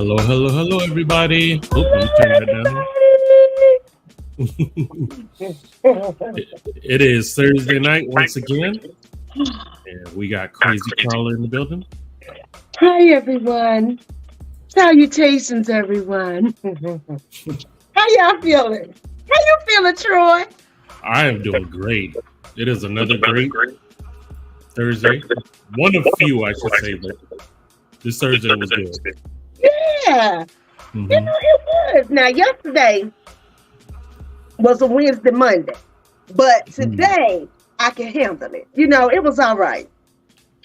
Hello, hello, hello, everybody. Oh, let me turn that down. It is Thursday night once again, and we got Crazy Carla in the building. Hi, everyone. Salutations, everyone. How y'all feeling? How you feeling, Troy? I am doing great. It is another great Thursday. One of few, I should say, but this Thursday was good. Yeah, Mhm. it was. Now, yesterday was a Wednesday, Monday, but today I can handle it. It was all right.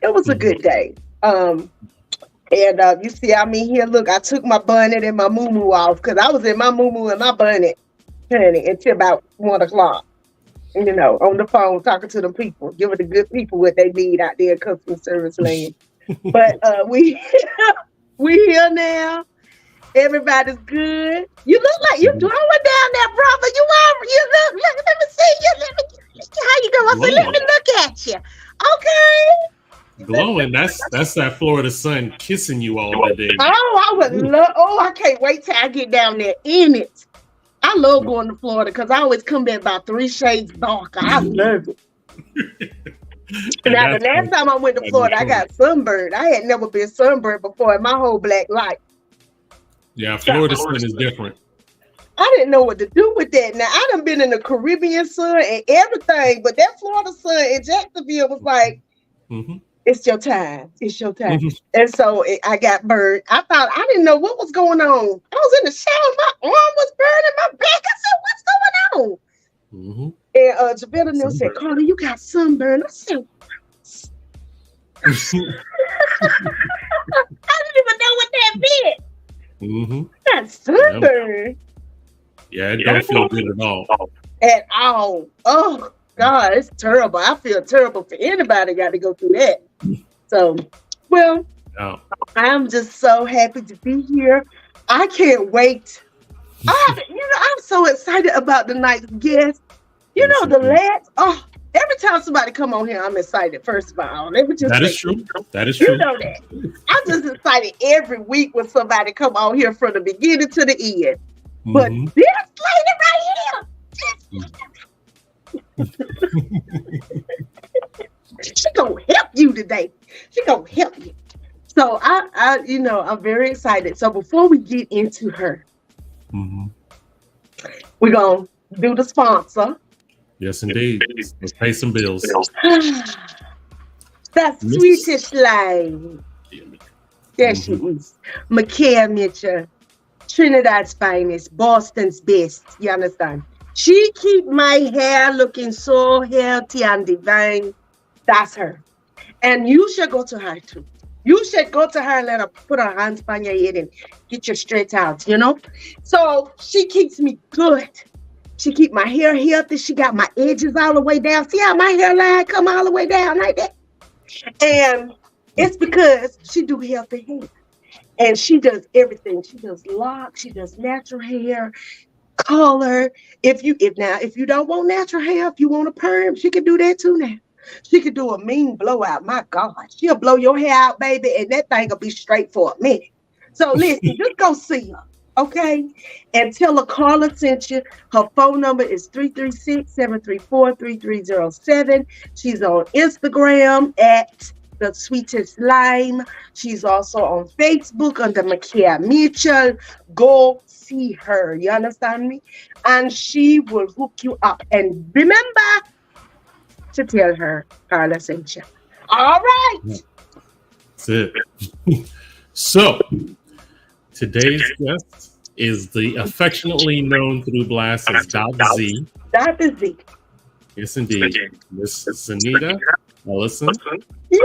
It was a good day. And you see, I'm in here. Look, I took my bonnet and my moo off because I was in my moo and my bonnet, honey, until about 1 o'clock. On the phone talking to them people, giving the good people what they need out there in customer service land. But we we here now. Everybody's good. You look like you're glowing down there, brother. You look. Let me see you. How you doing? I said, let me look at you. Okay. Glowing. That's that Florida sun kissing you all the day. Oh, I would love. Oh, I can't wait till I get down there in it. I love going to Florida because I always come back about 3 shades darker. I love it. Now, the last time I went to Florida, I got sunburned. I had never been sunburned before in my whole black life. Yeah, Florida sun is different. I didn't know what to do with that. Now, I done been in the Caribbean sun and everything, but that Florida sun in Jacksonville was like, it's your time. It's your time. And so I got burned. I didn't know what was going on. I was in the shower. My arm was burning. My back. I said, what's going on? And Javetta Neal said, Carla, you got sunburn. I said, I didn't even know what that meant. Got sunburn. Yeah, it don't feel good at all. At all. Oh, God, it's terrible. I feel terrible for anybody got to go through that. So, well, I'm just so happy to be here. I can't wait. I'm so excited about the night's guest. Every time somebody come on here, I'm excited. First of all, let me just that is true. That is true. You know that. I'm just excited every week when somebody come on here from the beginning to the end. But this lady right here, she gonna help you today. She gonna help you. So I'm very excited. So before we get into her, we're gonna do the sponsor. Yes, indeed. Let's pay some bills. That Swedish line. There she is. Micaiah Mitchell, Trinidad's finest, Boston's best. You understand? She keep my hair looking so healthy and divine. That's her. And you should go to her too. You should go to her and let her put her hands on your head and get you straight out, So she keeps me good. She keep my hair healthy. She got my edges all the way down. See how my hairline come all the way down like that? And it's because she do healthy hair. And she does everything. She does locks. She does natural hair, color. If you don't want natural hair, if you want a perm, she can do that too now. She could do a mean blowout. My God, she'll blow your hair out, baby, and that thing will be straight for a minute. So listen, just go see her. Okay, and tell her Carla sent you. Her phone number is 336-734-3307. She's on Instagram at The Sweetest Lime. She's also on Facebook under Micaiah Mitchell. Go see her. You understand me? And she will hook you up. And remember to tell her Carla sent you. All right. That's it. So, today's guest is the affectionately known through Blast as Dr. Z. Dr. Z. Yes, indeed. Miss Sunita Ellison. Yay!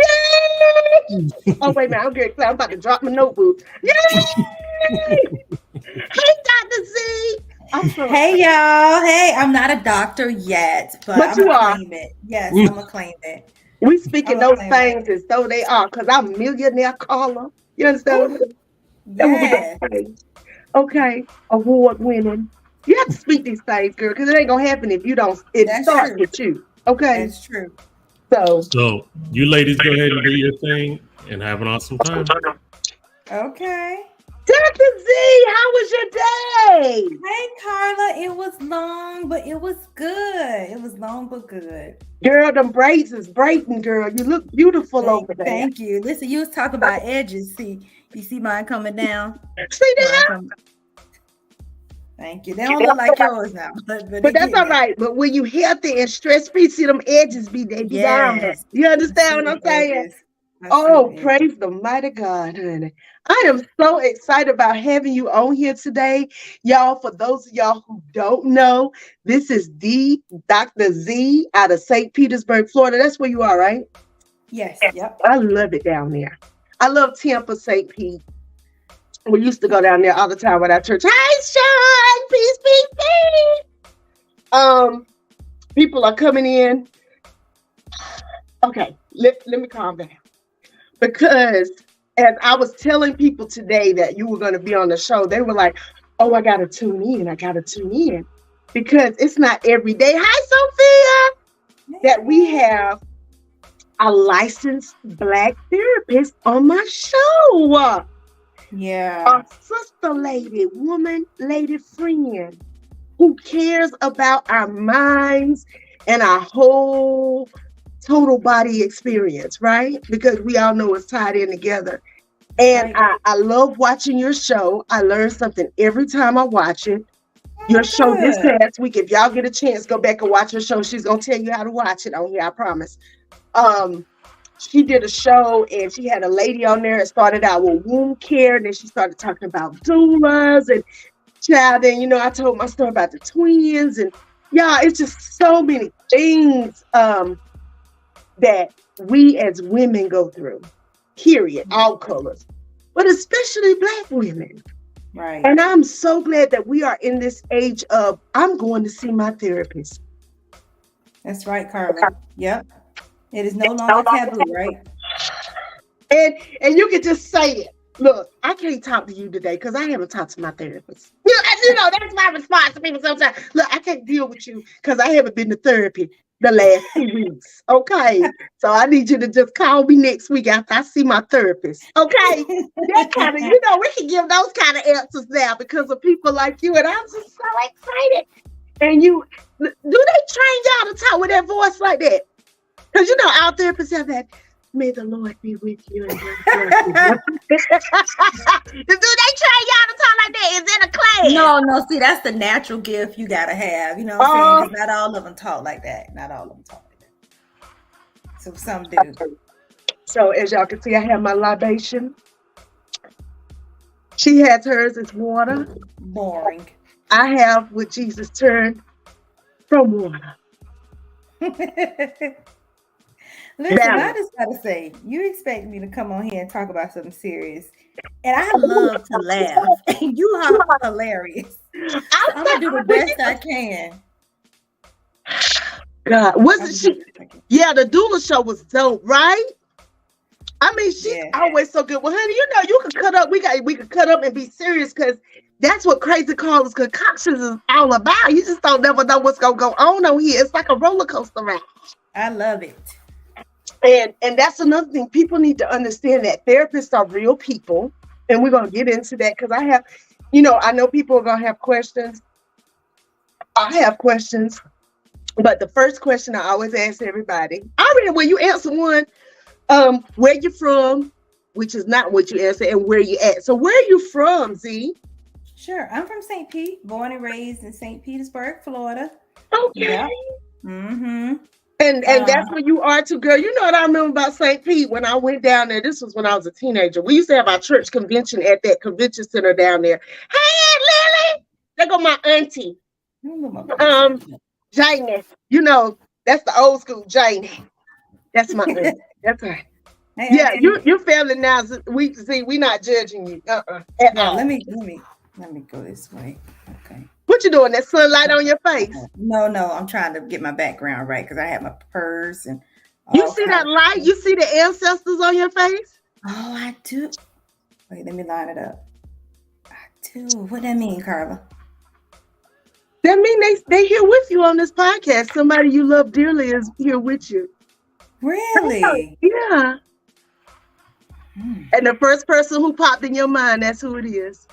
Oh, wait a minute. I'm good. I'm about to drop my notebook. Yay! Hey, Dr. Z. Hey, y'all. Hey, I'm not a doctor yet, but I'm going to claim it. Yes, I'm going to claim it. We speaking those things as though they are, because I'm millionaire Carla. You understand? Yeah. Okay, award winning. You have to speak these things, girl, because it ain't gonna happen if you don't. It starts with you. Okay, that's true. So you ladies go ahead and do your thing and have an awesome time. Okay. Dr. Dr. Z, how was your day? Hey, Carla. It was long, but it was good. It was long, but good. Girl, them braids is breaking, girl. You look beautiful over there. Thank you. Listen, you was talking about edges. See, you see mine coming down? See that? Thank you. They don't look like yours now. But that's all right. But when you healthy and stress-free, see them edges be down there. You understand what I'm saying? Oh, praise the mighty God, honey. I am so excited about having you on here today. Y'all, for those of y'all who don't know, this is the Dr. Z out of St. Petersburg, Florida. That's where you are, right? Yes. Yep. I love it down there. I love Tampa, St. Pete. We used to go down there all the time with our church. Hi, Sean! Peace. People are coming in. Okay, let me calm down. Because as I was telling people today that you were going to be on the show, they were like, oh, I got to tune in. Because it's not every day. Hi, Sophia. That we have a licensed Black therapist on my show. Yeah. A sister lady, woman, lady friend who cares about our minds and our whole total body experience, right? Because we all know it's tied in together. And right. I love watching your show. I learn something every time I watch it. Your show this past week, if y'all get a chance, go back and watch her show. She's going to tell you how to watch it on here, I promise. She did a show and she had a lady on there. It started out with womb care. And then she started talking about doulas and child. And, you know, I told my story about the twins. And yeah, it's just so many things that we as women go through, period, all colors, but especially Black women. Right. And I'm so glad that we are in this age of, I'm going to see my therapist. That's right, Carla. Yep. It is no longer taboo, right? And you can just say it. Look, I can't talk to you today because I haven't talked to my therapist. You know, that's my response to people sometimes. Look, I can't deal with you because I haven't been to therapy the last 2 weeks. Okay. So I need you to just call me next week after I see my therapist. Okay. That kind of, you know, we can give those kind of answers now because of people like you. And I'm just so excited. And do they train y'all to talk with that voice like that? Because, you know, our therapists have that, may the Lord be with you. And do they train y'all to talk like that? Is it a class? No. See, that's the natural gift you got to have. You know what I'm saying? 'Cause not all of them talk like that. So some do. So as y'all can see, I have my libation. She has hers. It's water. Boring. I have what Jesus turned from water. Listen, I just gotta say, you expect me to come on here and talk about something serious, and I love to laugh, and you are hilarious. I'm gonna do the best I can. God, wasn't she? Yeah, the doula show was dope, right? I mean, she's always so good. Well, honey, you know, you can cut up. We could cut up and be serious because that's what Crazy Carla's Concoctions is all about. You just don't never know what's gonna go on here. It's like a roller coaster ride. I love it. And that's another thing. People need to understand that therapists are real people. And we're going to get into that because I have, you know, I know people are going to have questions. I have questions. But the first question I always ask everybody, when you answer one, where you from, which is not what you answer, and where you at. So where are you from, Z? Sure. I'm from St. Pete, born and raised in St. Petersburg, Florida. Okay. Yeah. Mm-hmm. And that's where you are too, girl. You know what I remember about St. Pete when I went down there? This was when I was a teenager. We used to have our church convention at that convention center down there. Hey, Lily! There go my auntie. Janie. You know, that's the old school Janie. That's my auntie. That's right. Hey, yeah, your family now. We not judging you. At all. Let me go this way. Okay. What you doing? That sunlight on your face? No. I'm trying to get my background right because I have my purse and. You see that light? You see the ancestors on your face? Oh, I do. Wait, let me line it up. I do. What that mean, Carla? That mean they here with you on this podcast. Somebody you love dearly is here with you. Really? Yeah. And the first person who popped in your mind, that's who it is.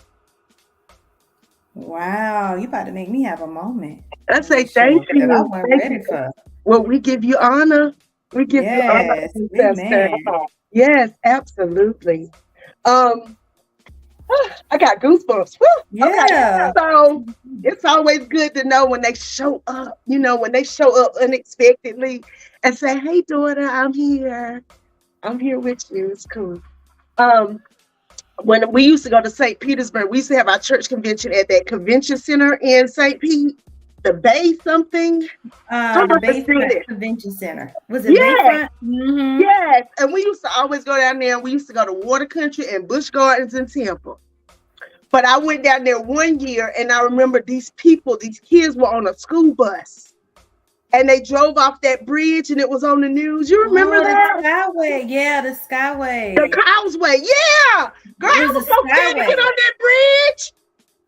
Wow, you about to make me have a moment. I say For sure, thank 'cause I you. wasn't Thank ready you. for. Well, we give you honor. We give you honor, Yes, sister. amen. Yes, absolutely. Um, I got goosebumps. Woo! Okay, Yeah. so it's always good to know when they show up. You know, when they show up unexpectedly and say, "Hey, daughter, I'm here. I'm here with you." It's cool. Um, when we used to go to St. Petersburg, we used to have our church convention at that convention center in St. Pete, the Bay something. I The understand Bayfront it. Convention Center. Was it Yes, Bayfront? Mm-hmm. yes. And we used to always go down there and we used to go to Water Country and Busch Gardens and Temple. But I went down there one year and I remember these people, these kids were on a school bus and they drove off that bridge and it was on the news. You remember Oh, the that? Skyway. Yeah, the The Skyway. Causeway. Yeah. Girl, It I was was the so scared to get Skyway. on that bridge.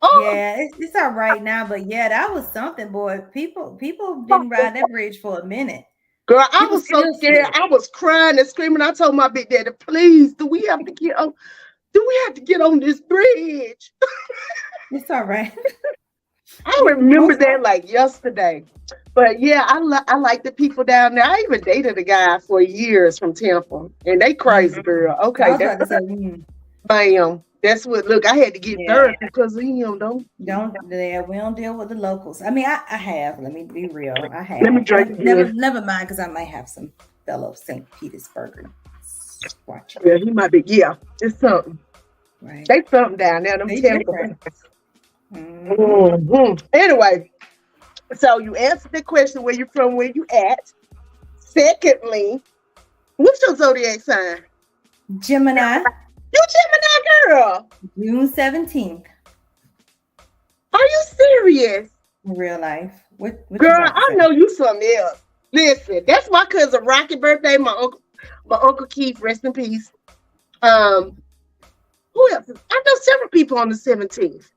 Oh, Yeah, it's all right now, but yeah, that was something, boy. People didn't ride that bridge for a minute. girl, I People was so still scared. scared. I was crying and screaming. I told my big daddy, please, do we have to get on? Do we have to get on this bridge? It's all right. I remember Most that like yesterday. But yeah, I like the people down there. I even dated a guy for years from Temple, and they crazy girl. I Okay, was that's about to say, bam. That's what. Look, I had to get yeah, therapy because of him. Don't we don't deal with the locals. I mean, I have. Let me be real. I let me have. drink again. Never mind, because I might have some fellow St. Petersburgers watching. Yeah, he might be. Yeah, it's something. Right. They something down there. Them They Temple. different. Mhm. Anyway, so you answered the question: where you from? Where you at? Secondly, what's your zodiac sign? Gemini, You Gemini girl. June 17th. Are you serious? In real life. What you Girl, about to I say? know you something else. Listen, that's my cousin Rocky birthday. My uncle Keith, rest in peace. Who else? I know several people on the 17th.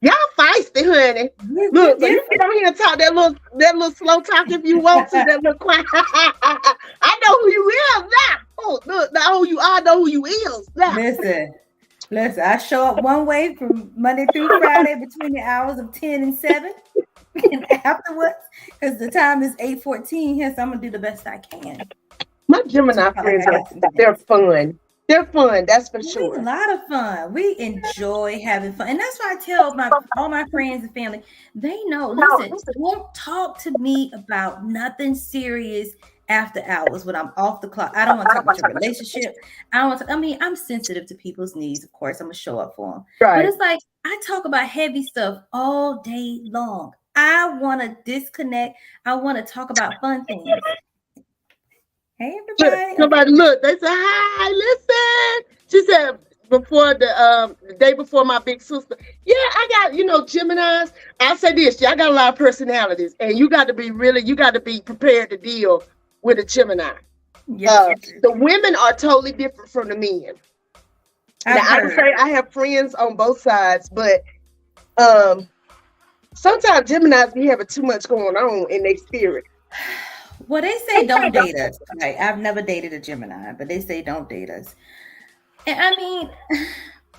Y'all feisty, honey. We're Look, so you different. get on here and talk that little slow talk if you want to, that little quiet. I know who you is now. Oh, look, now who you are, I know who you is now. Listen, I show up one way from Monday through Friday between the hours of 10 and 7. And afterwards, because the time is 8:14 here, so I'm gonna do the best I can. My Gemini friends they're fun. They're fun, that's for sure. A lot of fun. We enjoy having fun. And that's why I tell all my friends and family, they know, listen, don't talk to me about nothing serious after hours when I'm off the clock. I don't want to talk about your relationship. I'm sensitive to people's needs, of course. I'm gonna show up for them. Right. But it's like I talk about heavy stuff all day long. I want to disconnect. I want to talk about fun things. Hey, everybody. Somebody look, they said, hi, listen. She said before the day before my big sister. Yeah, I got, Geminis. I'll say this, y'all got a lot of personalities, and you got to be prepared to deal with a Gemini. Yes, the women are totally different from the men. Now, I would say I have friends on both sides, but sometimes Geminis be having too much going on in their spirit. Well, they say don't date us. Right? I've never dated a Gemini, but they say don't date us. And I mean,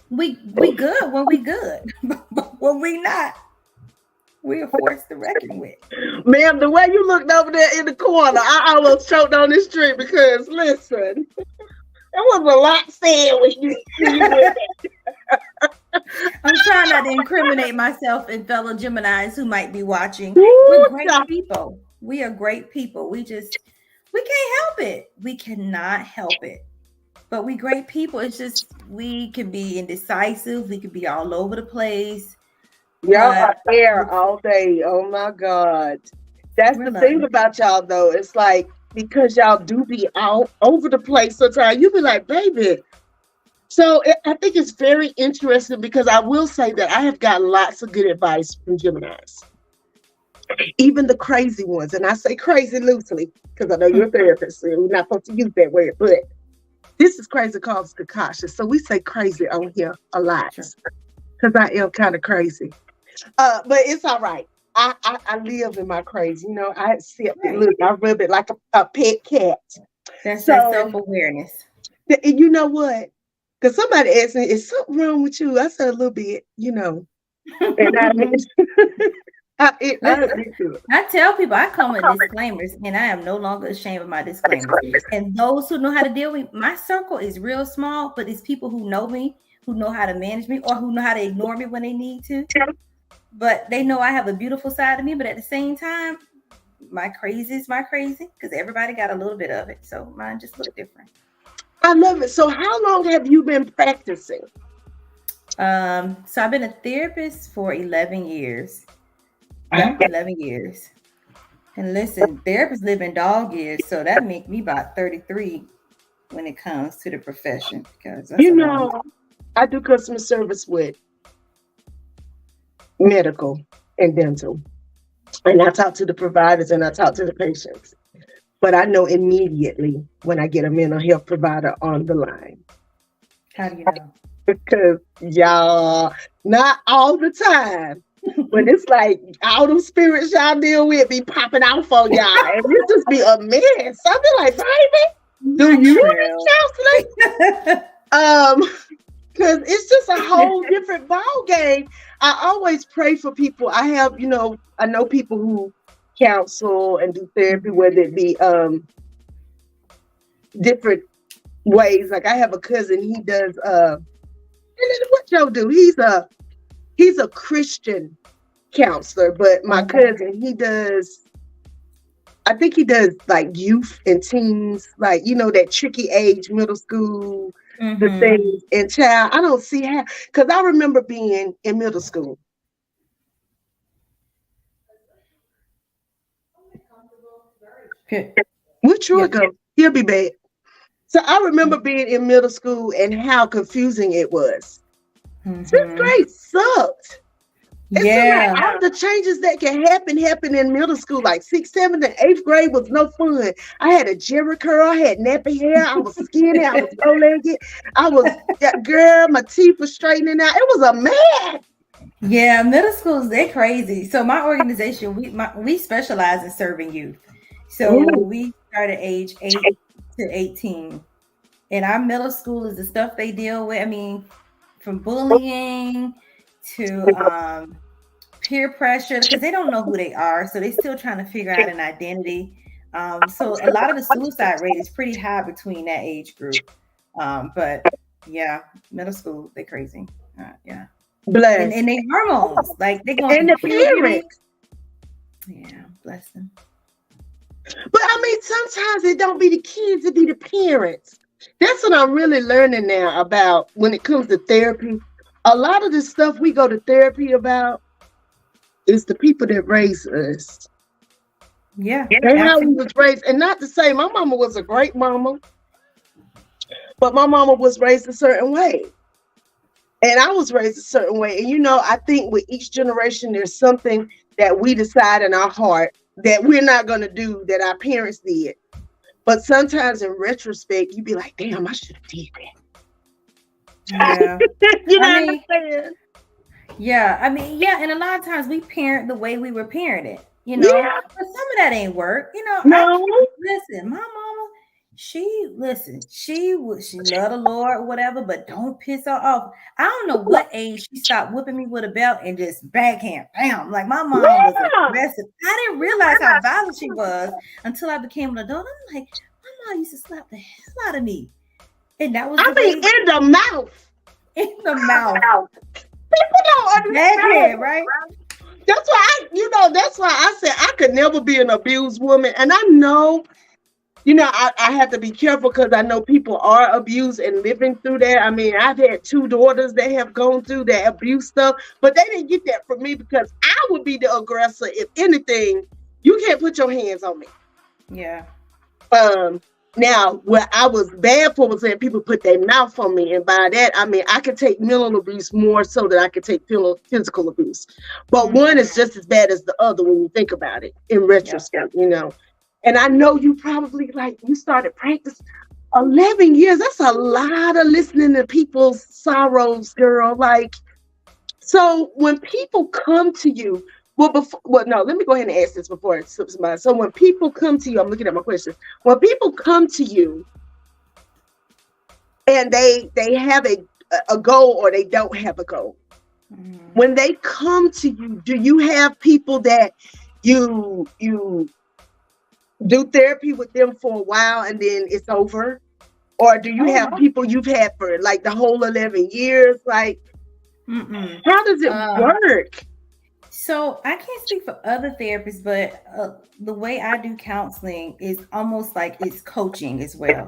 we good when we good, but when we not, we are forced to reckon with. Ma'am, the way you looked over there in the corner, I almost choked on this tree because listen, there was a lot said when you I'm trying not to incriminate myself and fellow Geminis who might be watching. We're great people. We are great people. We can't help it. We cannot help it. But we great people. It's just we can be indecisive. We can be all over the place. Y'all are there all day. Oh my God. That's the thing about y'all though. It's like because y'all do be all over the place sometimes, you be like, baby. So I think it's very interesting because I will say that I have got lots of good advice from Geminis. Even the crazy ones. And I say crazy loosely because I know you're a therapist, so we're not supposed to use that word. But this is crazy called Concoction. So we say crazy on here a lot because I am kind of crazy. But it's all right. I live in my crazy. I accept it. Look, I rub it like a pet cat. That's that self-awareness. You know what? Because somebody asked me, is something wrong with you? I said a little bit, And I tell people I come with disclaimers, and I am no longer ashamed of my disclaimers. And those who know how to deal with my circle is real small, but it's people who know me, who know how to manage me, or who know how to ignore me when they need to. But they know I have a beautiful side of me, but at the same time, my crazy is my crazy, because everybody got a little bit of it. So mine just look different. I love it. So how long have you been practicing? So I've been a therapist for 11 years. Yeah, 11 years. And listen, therapists live in dog years, so that makes me about 33 when it comes to the profession. Because I do customer service with medical and dental. And I talk to the providers and I talk to the patients. But I know immediately when I get a mental health provider on the line. How do you know? Because y'all, not all the time, but it's like all them spirits y'all deal with be popping out for y'all. And it just be a mess. I be like, baby, do you need counseling? Because it's just a whole different ball game. I always pray for people. I have, I know people who counsel and do therapy, whether it be different ways. Like I have a cousin, he does what Joe do? He's a Christian counselor, but my cousin, I think he does like youth and teens, like that tricky age, middle school, the things. And child, I don't see how, because I remember being in middle school. Which will go? He'll be back. So I remember being in middle school and how confusing it was. Fifth grade sucked. Like all the changes that can happen in middle school, like 6th, 7th, and 8th grade was no fun. I had a jerry curl, I had nappy hair, I was skinny, I was low-legged, girl, my teeth were straightening out. It was a mess. Yeah, middle schools, they're crazy. So my organization, we specialize in serving youth. So we start at age 8 to 18. And our middle school is the stuff they deal with. I mean, from bullying to peer pressure, because they don't know who they are. So they're still trying to figure out an identity. So a lot of the suicide rate is pretty high between that age group. But yeah, middle school, they're crazy. Yeah. Bless. And they hormones, like they going and the parents. Yeah, bless them. But I mean, sometimes it don't be the kids, it be the parents. That's what I'm really learning now about when it comes to therapy. A lot of the stuff we go to therapy about is the people that raised us. Yeah. And how we was raised. And not to say my mama was a great mama, but my mama was raised a certain way. And I was raised a certain way. And I think with each generation, there's something that we decide in our heart that we're not going to do that our parents did. But sometimes in retrospect, you be like, damn, I should have did that. Yeah. What I'm saying? Yeah. I mean, yeah. And a lot of times we parent the way we were parented, Yeah. But some of that ain't work. No. Listen, my mama, she loved the Lord, whatever, but don't piss her off. I don't know what age she stopped whipping me with a belt and just backhand, bam. Like my mom was aggressive. I didn't realize how violent she was until I became an adult. I'm like, my mom used to slap the hell out of me. And that was in the mouth. In the mouth. People don't understand. Backhand, right? That's why that's why I said I could never be an abused woman. And I know, I have to be careful because I know people are abused and living through that. I mean, I've had 2 daughters that have gone through that abuse stuff, but they didn't get that from me because I would be the aggressor. If anything, you can't put your hands on me. Yeah. Now, what I was bad for was that people put their mouth on me. And by that, I mean, I could take mental abuse more so than I could take physical abuse. But one is just as bad as the other when you think about it in retrospect, And I know you probably you started practice 11 years. That's a lot of listening to people's sorrows, girl. So when people come to you, let me go ahead and ask this before it slips my mind. So when people come to you, I'm looking at my question. When people come to you and they have a goal or they don't have a goal, When they come to you, do you have people that you do therapy with them for a while and then it's over? Or do you have people you've had for like the whole 11 years? Like, how does it work? So I can't speak for other therapists, but the way I do counseling is almost like it's coaching as well.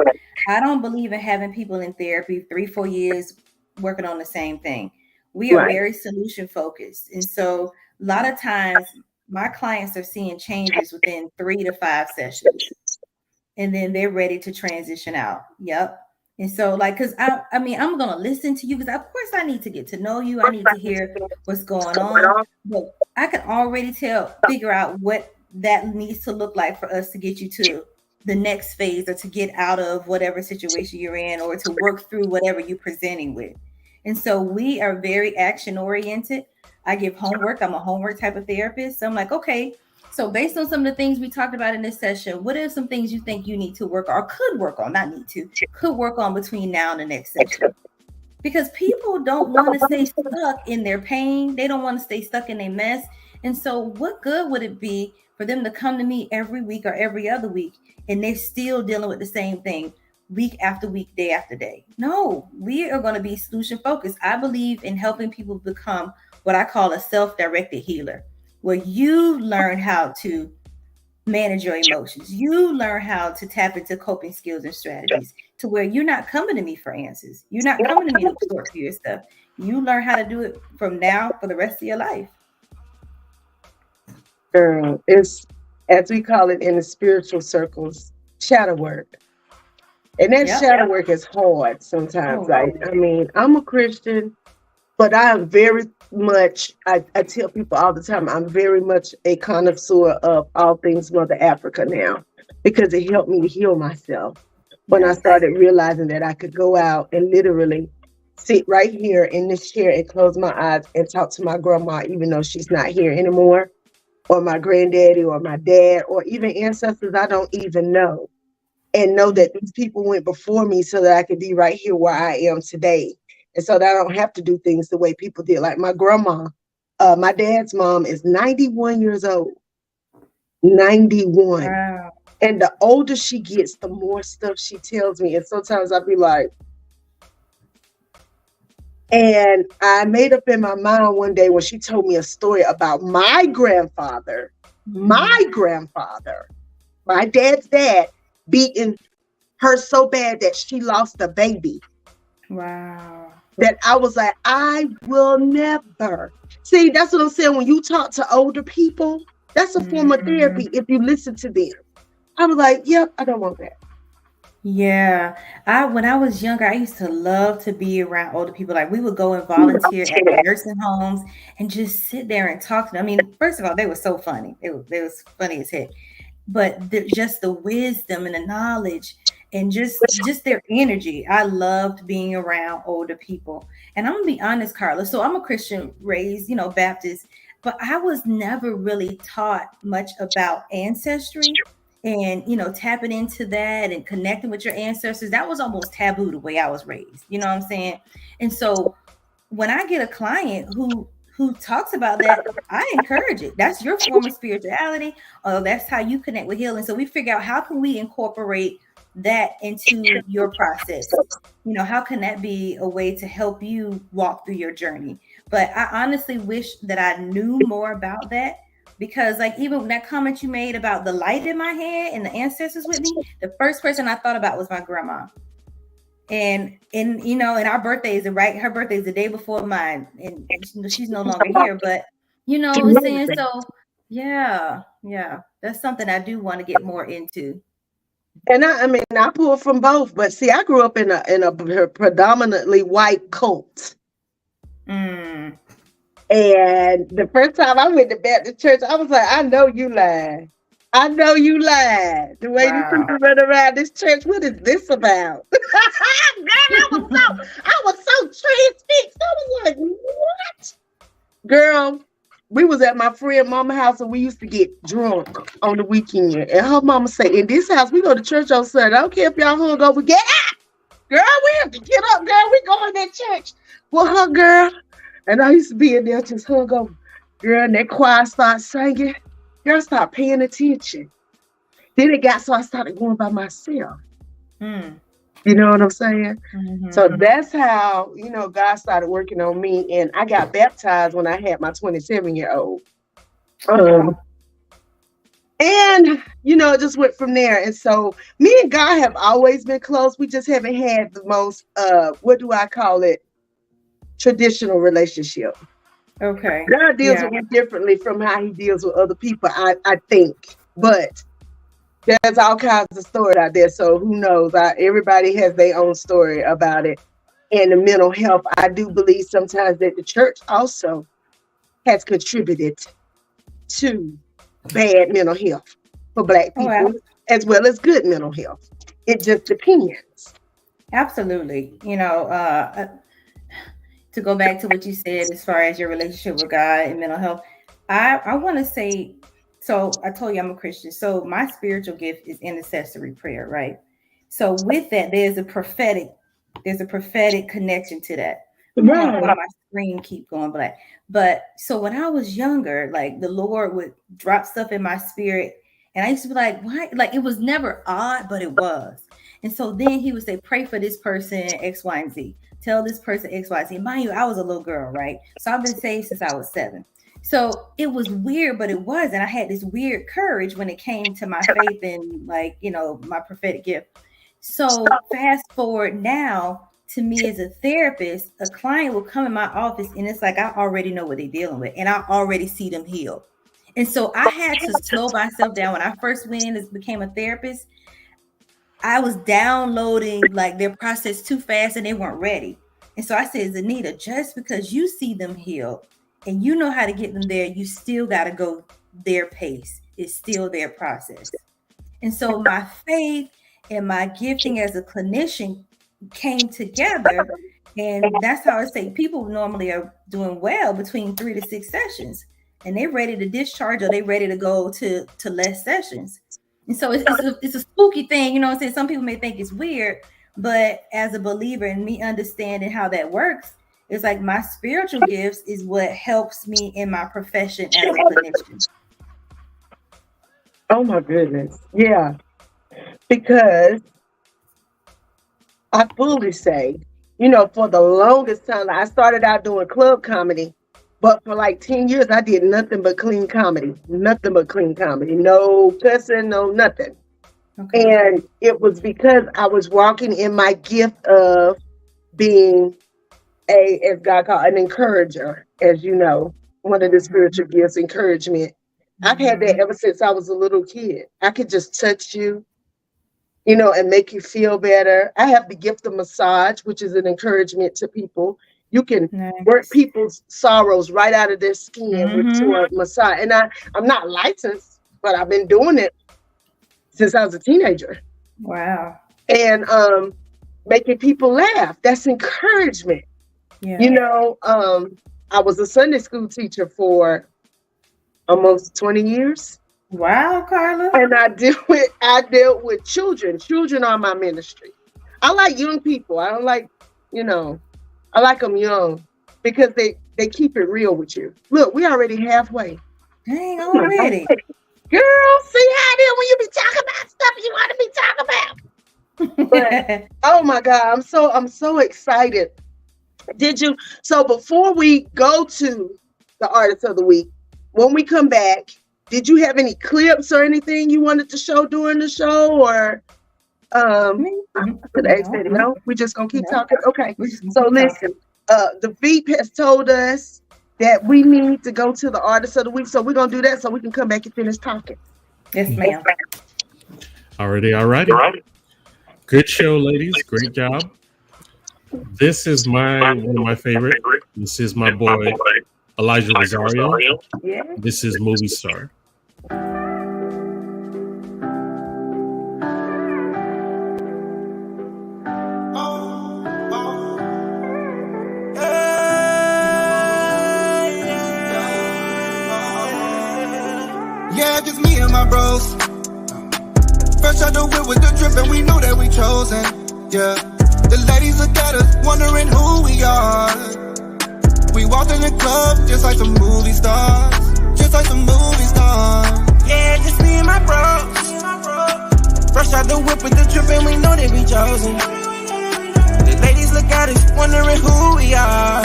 I don't believe in having people in therapy 3-4 years working on the same thing. We are very solution focused. And so a lot of times my clients are seeing changes within 3 to 5 sessions. And then they're ready to transition out. Yep. And so, like, because I mean, I'm going to listen to you because, of course, I need to get to know you. I need to hear what's going on. But I can already figure out what that needs to look like for us to get you to the next phase or to get out of whatever situation you're in or to work through whatever you're presenting with. And so we are very action oriented. I give homework. I'm a homework type of therapist. So I'm like, okay, so based on some of the things we talked about in this session, what are some things you think you need to work or could work on, not need to, could work on between now and the next session? Because people don't want to stay stuck in their pain. They don't want to stay stuck in their mess. And so what good would it be for them to come to me every week or every other week and they're still dealing with the same thing week after week, day after day? No, we are going to be solution focused. I believe in helping people become what I call a self-directed healer, where you learn how to manage your emotions. You learn how to tap into coping skills and strategies to where you're not coming to me for answers. You're not coming to me to sort through your stuff. You learn how to do it from now for the rest of your life. Girl, it's, as we call it in the spiritual circles, shadow work. And that shadow work is hard sometimes. I mean, I'm a Christian, but I am very much, I tell people all the time, I'm very much a connoisseur of all things Mother Africa now, because it helped me to heal myself. When I started realizing that I could go out and literally sit right here in this chair and close my eyes and talk to my grandma, even though she's not here anymore, or my granddaddy or my dad, or even ancestors I don't even know, and know that these people went before me so that I could be right here where I am today. And so that I don't have to do things the way people did. Like my grandma, my dad's mom is 91 years old. 91. Wow. And the older she gets, the more stuff she tells me. And sometimes I'll be like, and I made up in my mind one day when she told me a story about my grandfather, my dad's dad, beating her so bad that she lost a baby. Wow. That I was like, I will never. See, that's what I'm saying. When you talk to older people, that's a form of therapy if you listen to them. I was like, yep, I don't want that. Yeah. When I was younger, I used to love to be around older people. Like we would go and volunteer at nursing homes and just sit there and talk to them. I mean, first of all, they were so funny. They was funny as heck. But just the wisdom and the knowledge and just their energy. I loved being around older people. And I'm gonna be honest, Carla. So I'm a Christian, raised, Baptist, but I was never really taught much about ancestry and, tapping into that and connecting with your ancestors. That was almost taboo the way I was raised. You know what I'm saying? And so when I get a client who talks about that, I encourage it. That's your form of spirituality. That's how you connect with healing. So we figure out how can we incorporate that into your process. How can that be a way to help you walk through your journey? But I honestly wish that I knew more about that, because like even that comment you made about the light in my head and the ancestors with me, the first person I thought about was my grandma. And our birthdays, right? Her birthday is the day before mine, and she's no longer here. But what I'm saying. So yeah, that's something I do want to get more into. And I pull from both, but see, I grew up in a predominantly white cult. And the first time I went to Baptist church, I was like, I know you lied. I know you lied. The way these people run around this church, what is this about? Girl, I was so transfixed. I was like, what? Girl, we was at my friend mama's house and we used to get drunk on the weekend. And her mama said, in this house, we go to church on Sunday. I don't care if y'all hungover, get out. Girl, we have to get up, girl. We going to church. Well, girl, And I used to be in there just hung over. Girl, and that choir started singing. Girl, I started paying attention. Then it got so I started going by myself. You know what I'm saying? Mm-hmm. So that's how, God started working on me. And I got baptized when I had my 27-year-old. And, it just went from there. And so me and God have always been close. We just haven't had the most, what do I call it? Traditional relationship. Okay. God deals with me differently from how he deals with other people, I think. But there's all kinds of stories out there. So who knows? Everybody has their own story about it. And the mental health, I do believe sometimes that the church also has contributed to bad mental health for Black people, as well as good mental health. It just depends. Absolutely. To go back to what you said as far as your relationship with God and mental health, I want to say, so I told you I'm a Christian. So my spiritual gift is intercessory prayer, right? So with that, there's a prophetic connection to that. Right. My screen keep going black. But so when I was younger, like the Lord would drop stuff in my spirit, and I used to be like, why? Like it was never odd, but it was. And so then he would say, pray for this person, X, Y, and Z. Tell this person X, Y, Z. Mind you, I was a little girl, right? So I've been saved since I was 7. So it was weird, but it was. And I had this weird courage when it came to my faith and my prophetic gift. So fast forward now to me as a therapist, a client will come in my office and it's like, I already know what they're dealing with and I already see them heal. And so I had to slow myself down. When I first went in and became a therapist, I was downloading like their process too fast and they weren't ready. And so I said, Zanita, just because you see them heal and you know how to get them there, you still got to go their pace. It's still their process. And so my faith and my gifting as a clinician came together. And that's how I say people normally are doing well between 3 to 6 sessions. And they're ready to discharge or they're ready to go to less sessions. And so it's a spooky thing, you know what I'm saying? Some people may think it's weird, but as a believer and me understanding how that works, it's like my spiritual gifts is what helps me in my profession as a clinician. Oh my goodness. Yeah. Because I fully say, for the longest time, I started out doing club comedy, but for like 10 years, I did nothing but clean comedy. Nothing but clean comedy. No cussing, no nothing. Okay. And it was because I was walking in my gift of being as God called, an encourager, as you know, one of the spiritual gifts, encouragement. I've had that ever since I was a little kid. I could just touch you, and make you feel better. I have the gift of massage, which is an encouragement to people. You can work people's sorrows right out of their skin with a massage. And I'm not licensed, but I've been doing it since I was a teenager. Wow. And making people laugh. That's encouragement. Yeah. I was a Sunday school teacher for almost 20 years. Wow, Carla. And I dealt with children. Children are my ministry. I like young people. I don't like, I like them young because they keep it real with you. Look, we already halfway. Dang, already. Girl, see how it is when you be talking about stuff you want to be talking about. But, oh my God, I'm so excited. So before we go to the Artist of the Week, when we come back, did you have any clips or anything you wanted to show during the show, or no? We're just gonna keep talking. Okay. So listen, the Veep has told us that we need to go to the Artist of the Week, so we're gonna do that so we can come back and finish talking. Yes, ma'am. Alrighty. Good show, ladies. Great job. This is one of my favorite. This is my boy Elijah Rosario. Yeah. This is Movie Star. Yeah, just me and my bros. Fresh out the whip with the drip and we know that we chosen. Yeah, the ladies look at us wondering who we are. We walked in the club just like some movie stars. Just like some movie stars. Yeah, just me and my bros. Fresh out the whip with the drip and we know that we chosen. The ladies look at us wondering who we are.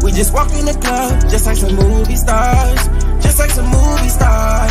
We just walked in the club just like some movie stars. Just like some movie stars.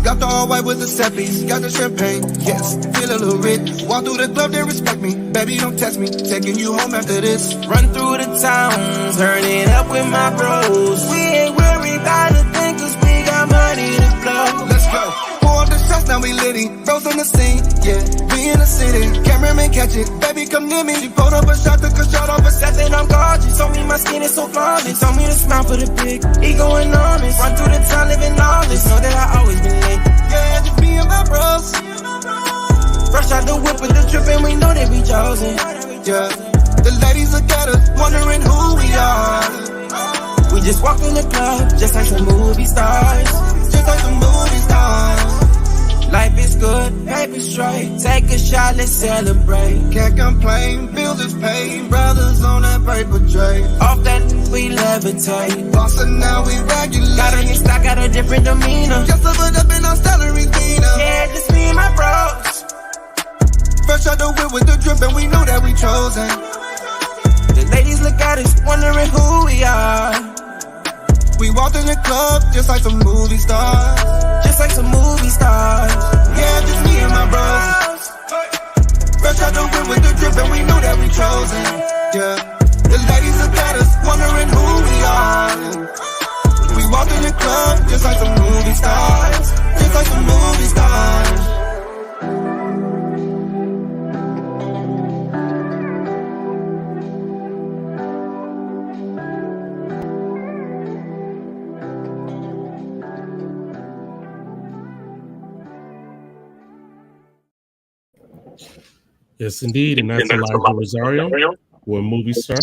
Got the all white with the seppies, got the champagne, yes, feel a little rich. Walk through the club, they respect me, baby don't test me, taking you home after this. Run through the town, turn it up with my bros. We ain't worried about a thing, cause we got money to blow. Let's go. Pour up the shots, now we litty, bros on the scene, yeah, we in the city. Cameraman catch it, baby come near me. She pulled up a shot, took a shot off a set, then I'm gorgeous. Told me my skin is so flawless, told me to smile for the big ego enormous. Run through the town, living lawless, know that I always been late. Yeah, just me and my bros. Fresh out the whip with the drip and we know that we chosen. Yeah, the ladies look at us wondering who we are. We just walked in the club just like some movie stars. Just like some movie stars. Life is good, paper straight. Take a shot, let's celebrate. Can't complain, bills is paid. Brothers on that paper tray. Off that we levitate. Boss and now we regulate. Got a new stock, got a different demeanor. Just leveled up in our salary cleaner. Yeah, just me and my bros. Fresh out the whip with the drip and we know that we chosen. The ladies look at us wondering who we are. We walked in the club just like some movie stars. Just like some movie stars. Yeah, just me and my bros. Fresh out the whip with the drip and we know that we chosen. Yeah, the ladies look at us wondering who we are. We walked in the club just like some movie stars. Just like some movie stars. Yes, indeed, and that's Elijah Rosario, we're a movie star.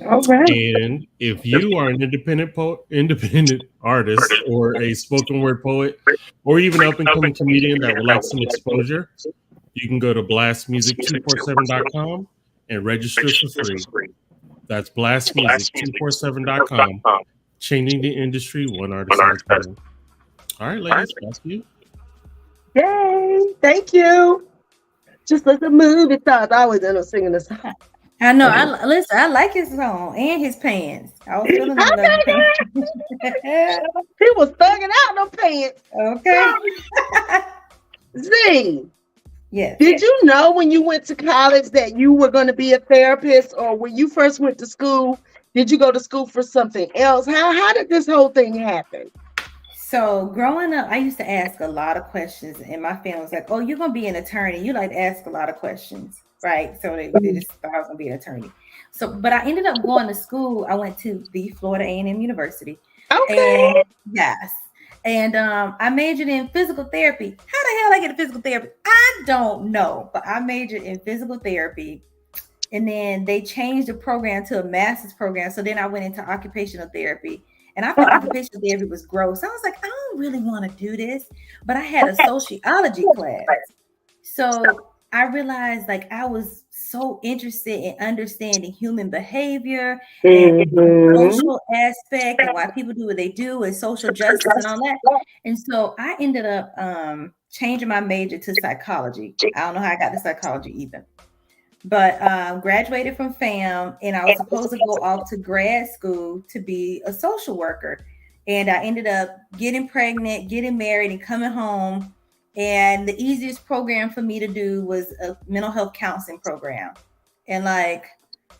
All right. And if you are an independent artist, or a spoken word poet, or even up and coming comedian that would like some exposure, you can go to blastmusic247.com and register for free. That's blastmusic247.com. Changing the industry one artist at a time. All right, ladies, back to you. Yay! Thank you. Just like the movie stars. I always end up singing the song. I know. Listen. I like his song and his pants. I was feeling the He was thugging out them pants. Okay. Z. Yes. Did you know when you went to college that you were going to be a therapist, or when you first went to school, did you go to school for something else? How did this whole thing happen? So growing up, I used to ask a lot of questions, and my family was like, "Oh, you're gonna be an attorney. You like to ask a lot of questions, right?" So they just thought I was gonna be an attorney. So, but I ended up going to school. I went to the Florida A&M University. Okay. And, yes. And I majored in physical therapy. How the hell I get a physical therapy? I don't know, but I majored in physical therapy. And then they changed the program to a master's program. So then I went into occupational therapy. And I thought occupational therapy was gross. I was like, I don't really want to do this. But I had a sociology class. So I realized like I was so interested in understanding human behavior and social aspect and why people do what they do and social justice and all that. And so I ended up changing my major to psychology. I don't know how I got to psychology even. But graduated from FAM, and I was supposed to go off to grad school to be a social worker. And I ended up getting pregnant, getting married, and coming home. And the easiest program for me to do was a mental health counseling program. And like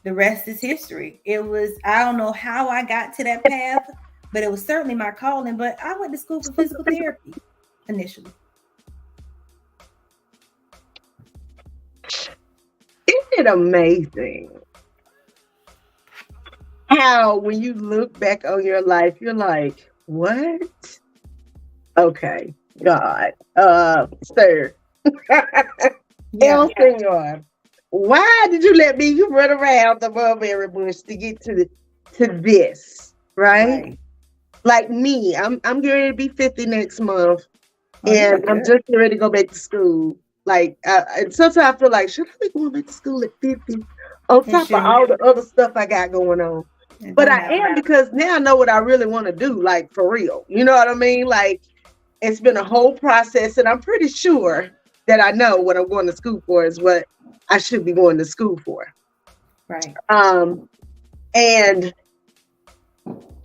the rest is history. It was, I don't know how I got to that path, but it was certainly my calling. But I went to school for physical therapy initially. Isn't it amazing how when you look back on your life, you're like, what? Okay, God. Sir. El Senor, why did you let me run around the mulberry bush to get to this? Right? Like me, I'm getting ready to be 50 next month, and I'm just getting ready to go back to school. Like, and sometimes I feel like, should I be going back to school at 50? On top of all the other stuff I got going on. But I am, because now I know what I really want to do, like for real. You know what I mean? Like, it's been a whole process, and I'm pretty sure that I know what I'm going to school for is what I should be going to school for. Right. And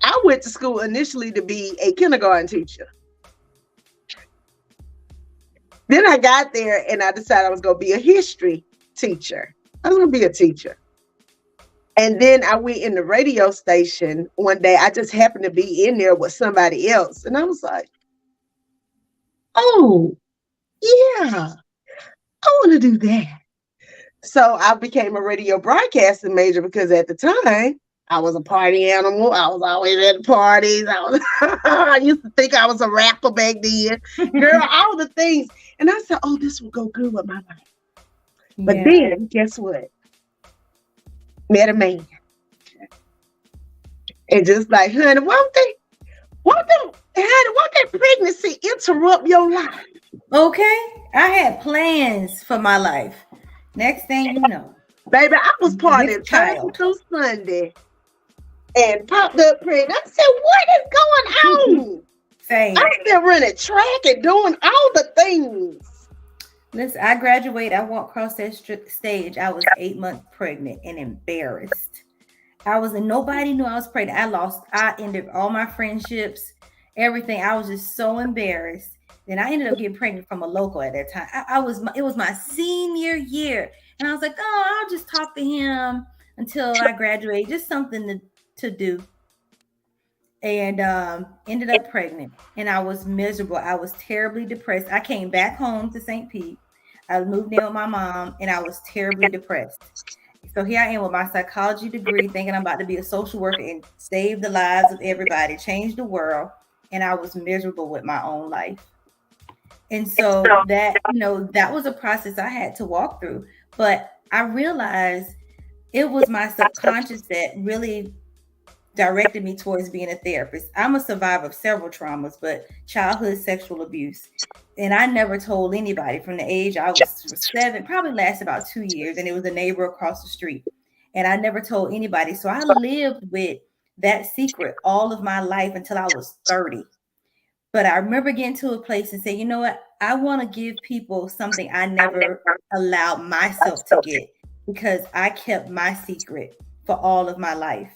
I went to school initially to be a kindergarten teacher. Then I got there and I decided I was going to be a history teacher. I was going to be a teacher. And then I went in the radio station one day. I just happened to be in there with somebody else. And I was like, oh, yeah, I want to do that. So I became a radio broadcasting major because at the time, I was a party animal. I was always at the parties. I used to think I was a rapper back then. Girl, all the things. And I said, oh, this will go good with my life. But then, guess what? Met a man. And just like, honey, won't that pregnancy interrupt your life? Okay. I had plans for my life. Next thing you know. Baby, I was partying Thursday through Sunday and popped up pregnant. I said, what is going on? Same. I'm still running track and doing all the things. Listen, I graduated. I walked across that stage. I was 8 months pregnant and embarrassed. Nobody knew I was pregnant. I ended all my friendships, everything. I was just so embarrassed. Then I ended up getting pregnant from a local at that time. It was my senior year. And I was like, oh, I'll just talk to him until I graduate. Just something to do. And ended up pregnant. And I was miserable. I was terribly depressed. I came back home to St. Pete. I moved in with my mom, and I was terribly depressed. So here I am with my psychology degree, thinking I'm about to be a social worker and save the lives of everybody, change the world. And I was miserable with my own life. And so that was a process I had to walk through. But I realized it was my subconscious that really directed me towards being a therapist. I'm a survivor of several traumas, but childhood sexual abuse. And I never told anybody from the age I was 7, probably lasted about 2 years. And it was a neighbor across the street. And I never told anybody. So I lived with that secret all of my life until I was 30. But I remember getting to a place and saying, you know what? I want to give people something I never allowed myself to get, because I kept my secret for all of my life.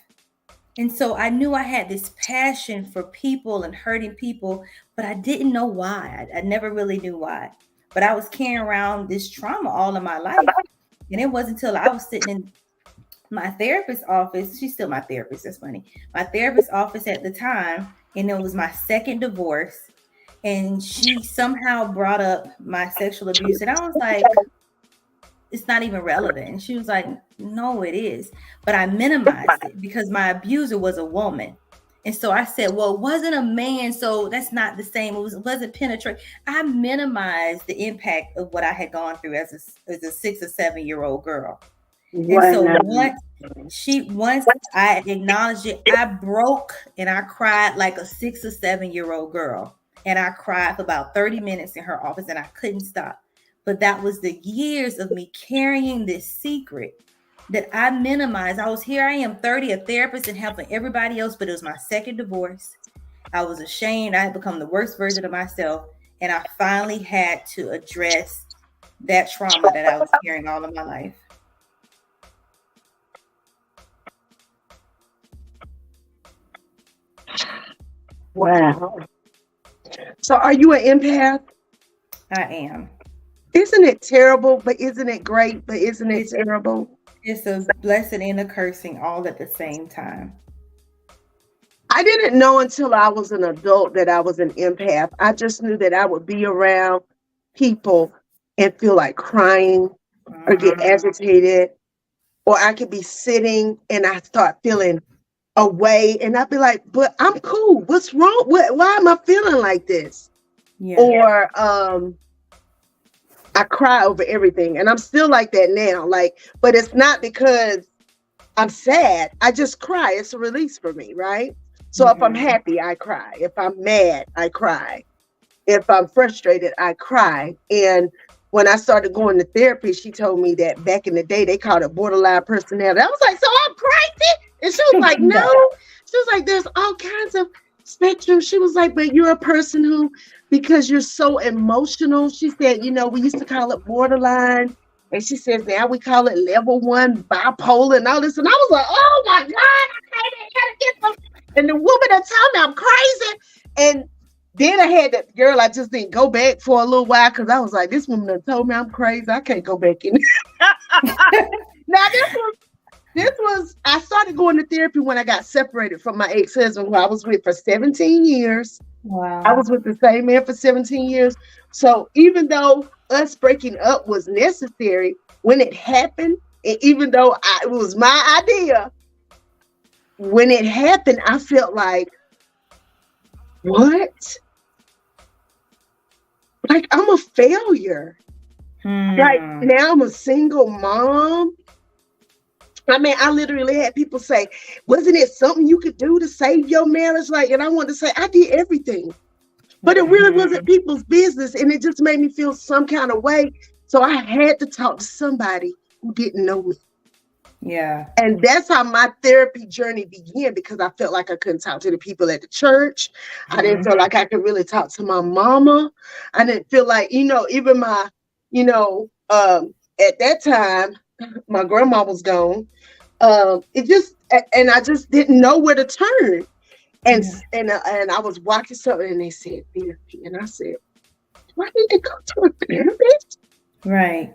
And so I knew I had this passion for people and hurting people, but I didn't know why. I never really knew why. But I was carrying around this trauma all of my life. And it wasn't until I was sitting in my therapist's office. She's still my therapist. That's funny. My therapist's office at the time. And it was my second divorce. And she somehow brought up my sexual abuse. And I was like, it's not even relevant. And she was like, no, it is. But I minimized it because my abuser was a woman. And so I said, well, it wasn't a man, so that's not the same. It wasn't penetrate. I minimized the impact of what I had gone through as a 6 or 7 year old girl. Wow. And so once I acknowledged it, I broke and I cried like a 6 or 7 year old girl. And I cried for about 30 minutes in her office and I couldn't stop. But that was the years of me carrying this secret that I minimized. I am 30, a therapist and helping everybody else, but it was my second divorce. I was ashamed. I had become the worst version of myself. And I finally had to address that trauma that I was carrying all of my life. Wow. So are you an empath? I am. Isn't it terrible? But isn't it great? But isn't it terrible? It's a blessing and a cursing all at the same time. I didn't know until I was an adult that I was an empath. I just knew that I would be around people and feel like crying or get agitated, or I could be sitting and I start feeling away and I'd be like, but I'm cool. What's wrong? Why am I feeling like this? Yeah. Or I cry over everything, and I'm still like that now. But it's not because I'm sad. I just cry. It's a release for me, right? So if I'm happy, I cry. If I'm mad, I cry. If I'm frustrated, I cry. And when I started going to therapy, she told me that back in the day, they called it borderline personality. I was like, so I'm crazy? And she was like, no. She was like, there's all kinds of spectrum. She was like, but you're a person who, because you're so emotional, she said, you know, we used to call it borderline. And she says, now we call it level 1 bipolar and all this. And I was like, oh my God, I gotta get some. And the woman that told me I'm crazy. And then I had that girl, I just didn't go back for a little while because I was like, this woman that told me I'm crazy. I can't go back in. Now, this was, I started going to therapy when I got separated from my ex-husband, who I was with for 17 years. Wow. I was with the same man for 17 years. So even though us breaking up was necessary, when it happened, and even though it was my idea, when it happened, I felt like, what? Like, I'm a failure. Like, now I'm a single mom. I mean, I literally had people say, wasn't it something you could do to save your marriage? Like, and I wanted to say, I did everything. But it really wasn't people's business. And it just made me feel some kind of way. So I had to talk to somebody who didn't know me. Yeah. And that's how my therapy journey began, because I felt like I couldn't talk to the people at the church. I didn't feel like I could really talk to my mama. I didn't feel like, you know, even my, you know, at that time, my grandma was gone. It just, and I just didn't know where to turn. And I was watching something and they said therapy. And I said, do I need to go to a therapist? Right.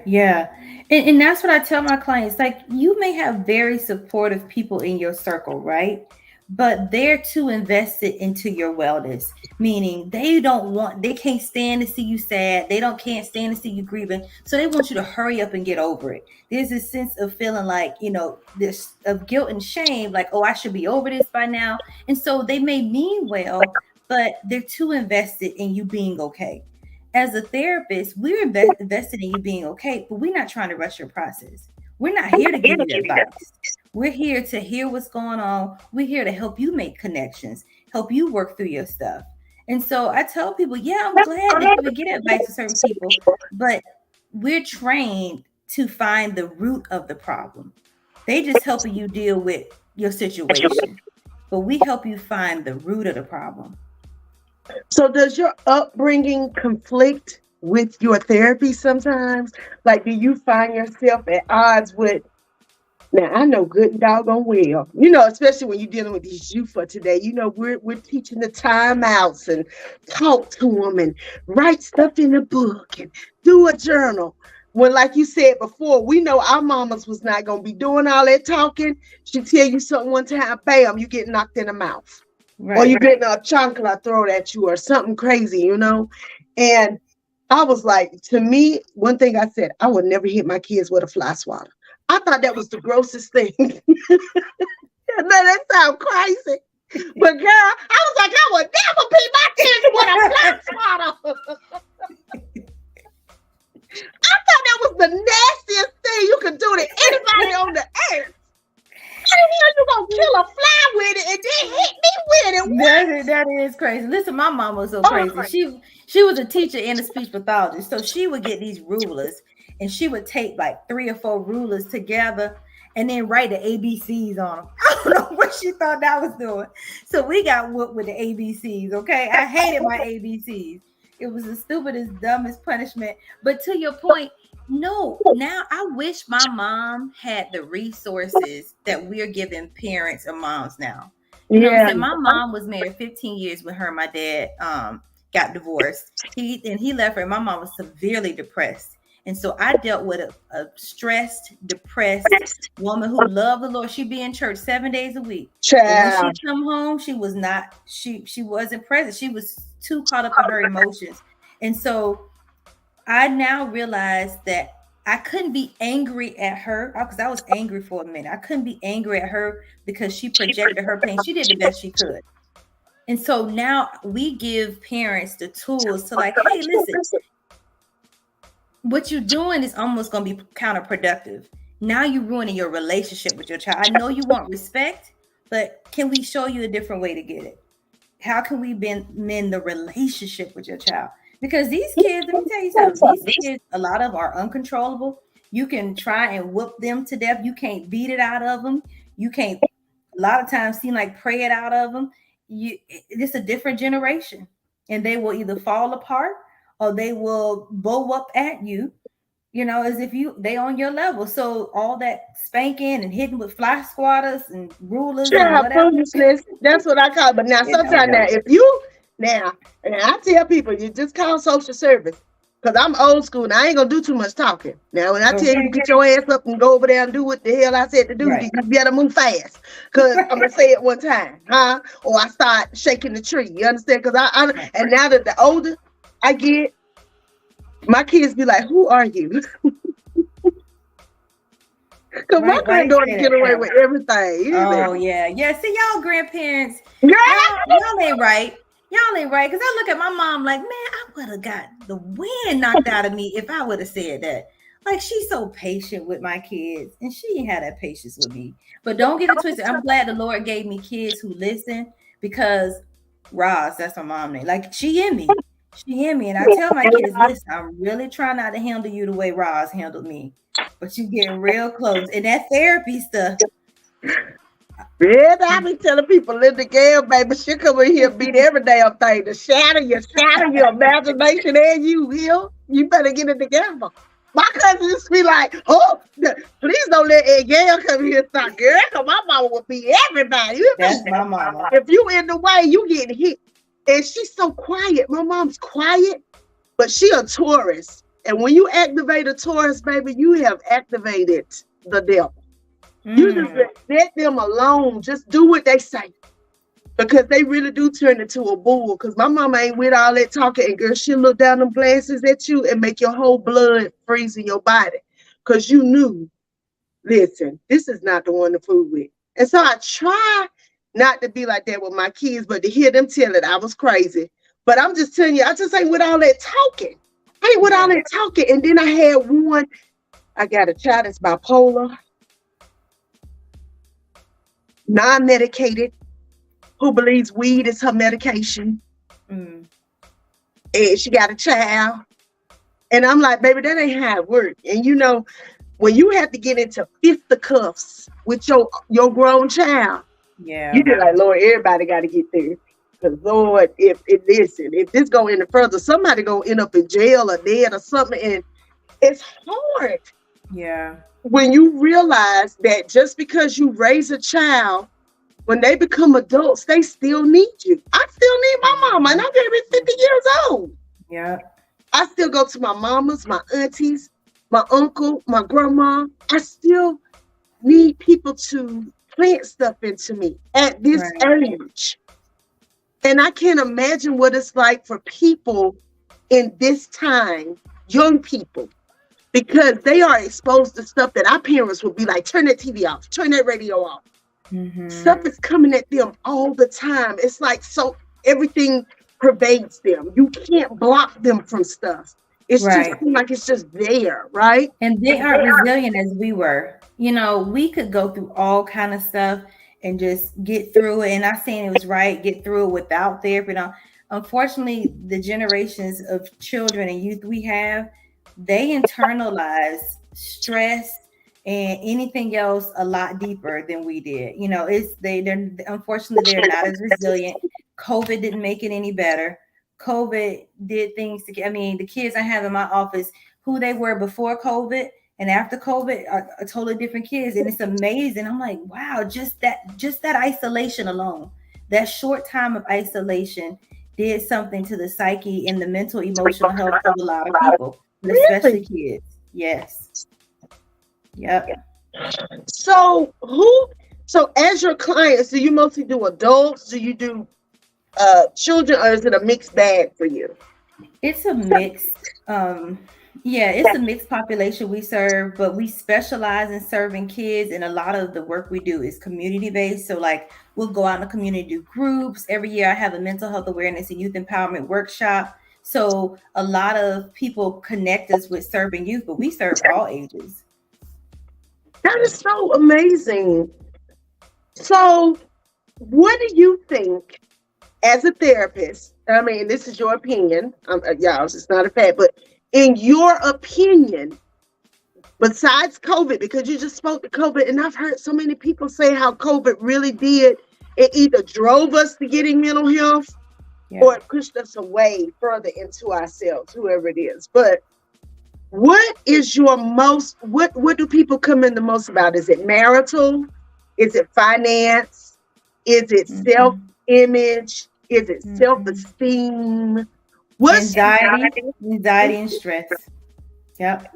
Yeah. And that's what I tell my clients. Like, you may have very supportive people in your circle, right? But they're too invested into your wellness, meaning they can't stand to see you sad. Can't stand to see you grieving. So they want you to hurry up and get over it. There's this sense of feeling like, you know, this of guilt and shame, like, oh, I should be over this by now. And so they may mean well, but they're too invested in you being okay. As a therapist, we're invested in you being okay, but we're not trying to rush your process. We're not here to give you advice. We're here to hear what's going on. We're here to help you make connections, help you work through your stuff. And so I tell people, yeah, I'm glad that you would get advice from certain people, but we're trained to find the root of the problem. They just helping you deal with your situation, but we help you find the root of the problem. So does your upbringing conflict with your therapy sometimes? Like, do you find yourself at odds with, now I know good and doggone well, you know, especially when you're dealing with these youth for today, you know, we're teaching the timeouts and talk to them and write stuff in a book and do a journal. When, like you said before, we know our mamas was not going to be doing all that talking. She tell you something one time, bam, you get knocked in the mouth. Right. Or you getting a chocolate thrown at you or something crazy, you know? And I was like, to me, one thing I said, I would never hit my kids with a fly swatter. I thought that was the grossest thing. No, that sounds crazy. But girl, I was like, I would never beat my kids with a fly swatter. I thought that was the nastiest thing you could do to anybody on the earth. How the hell you gonna kill a fly with it and then hit me with it? That is crazy. Listen, my mom was so crazy. She was a teacher and a speech pathologist, so she would get these rulers and she would tape like 3 or 4 rulers together and then write the ABCs on them. I don't know what she thought that was doing. So we got whooped with the ABCs. Okay, I hated my ABCs. It was the stupidest, dumbest punishment. But to your point, no, now I wish my mom had the resources that we're giving parents and moms now. You know what I'm saying? My mom was married 15 years with her. My dad got divorced. He left her. My mom was severely depressed. And so I dealt with a stressed, depressed woman who loved the Lord. She'd be in church 7 days a week. When she come home, she was not, she wasn't present. She was too caught up in her emotions. And so I now realize that I couldn't be angry at her because I was angry for a minute. I couldn't be angry at her because she projected her pain. She did the best she could. And so now we give parents the tools to like, hey, listen, what you're doing is almost going to be counterproductive. Now you're ruining your relationship with your child. I know you want respect, but can we show you a different way to get it? How can we mend the relationship with your child? Because these kids, let me tell you something, these kids, a lot of them are uncontrollable. You can try and whoop them to death. You can't beat it out of them. you can't a lot of times seem like pray it out of them. It's a different generation, and they will either fall apart or they will bow up at you, as if they on your level. So all that spanking and hitting with fly squatters and rulers and whatever. Foolishness. That's what I call it. But now sometimes and I tell people, you just call social service. Because I'm old school and I ain't gonna do too much talking. Now, when I tell you to get your ass up and go over there and do what the hell I said to do, you better move fast. Because I'm gonna say it one time, or I start shaking the tree. You understand? Because and now that the older I get, my kids be like, "Who are you?" Because my granddaughter get away with everything. Yeah. See, y'all grandparents, y'all ain't right. Y'all ain't right, because I look at my mom like, man, I would have got the wind knocked out of me if I would have said that. Like, she's so patient with my kids, and she ain't had that patience with me. But don't get it twisted. I'm glad the Lord gave me kids who listen, because Roz, that's my mom name. Like, she in me. And I tell my kids, listen, I'm really trying not to handle you the way Roz handled me. But you getting real close. And that therapy stuff. Yeah, I be telling people, Linda Gale, baby, she come in here beat every damn thing to shatter your imagination and you better get it together. My cousin used to be like, oh, please don't let Ed Gale come here and start, girl, because my mama will beat everybody. That's my mama. If you in the way, you get hit. And she's so quiet. My mom's quiet, but she a Taurus. And when you activate a Taurus, baby, you have activated the devil. You just let them alone. Just do what they say. Because they really do turn into a bull. Because my mama ain't with all that talking. And girl, she'll look down them glasses at you and make your whole blood freeze in your body. Because you knew, listen, this is not the one to fool with. And so I try not to be like that with my kids, but to hear them tell it, I was crazy. But I'm just telling you, I just ain't with all that talking. And then I had one, I got a child that's bipolar, non-medicated, who believes weed is her medication. And she got a child. And I'm like, baby, that ain't how it works. And when you have to get into fisticuffs with your grown child, you be like, Lord, everybody got to get there. Because Lord, if this go any further, somebody gonna end up in jail or dead or something. And it's hard. Yeah. When you realize that just because you raise a child, when they become adults, they still need you. I still need my mama, and I'm maybe 50 years old. Yeah. I still go to my mamas, my aunties, my uncle, my grandma. I still need people to plant stuff into me at this age. And I can't imagine what it's like for people in this time, young people, because they are exposed to stuff that our parents would be like, turn that TV off, turn that radio off. Stuff is coming at them all the time. It's like, so everything pervades them. You can't block them from stuff. It's just like it's just there, right? And they aren't resilient as we were. We could go through all kind of stuff and just get through it. And I'm saying it was right, get through it without therapy. Unfortunately, the generations of children and youth we have, they internalize stress and anything else a lot deeper than we did. They're unfortunately they're not as resilient. COVID didn't make it any better. COVID did things the kids I have in my office, who they were before COVID and after COVID are totally different kids. And it's amazing. I'm like, wow, just that isolation alone, that short time of isolation did something to the psyche and the mental, emotional health of a lot of people, especially kids. Yes. Yep. So as your clients, do you mostly do adults? Do you do children, or is it a mixed bag for you? It's a mix. It's a mixed population we serve, but we specialize in serving kids, and a lot of the work we do is community based. So like we'll go out in the community, do groups. Every year I have a mental health awareness and youth empowerment workshop. So a lot of people connect us with serving youth, but we serve all ages. That is so amazing. So what do you think as a therapist? I mean, this is your opinion. Y'all, it's not a fact, but in your opinion, besides COVID, because you just spoke to COVID, and I've heard so many people say how COVID really did. It either drove us to getting mental health or it pushed us away further into ourselves, whoever it is. But what is your most, what do people come in the most about? Is it marital? Is it finance? Is it self-image? Is it self-esteem? What's anxiety and stress. Yep.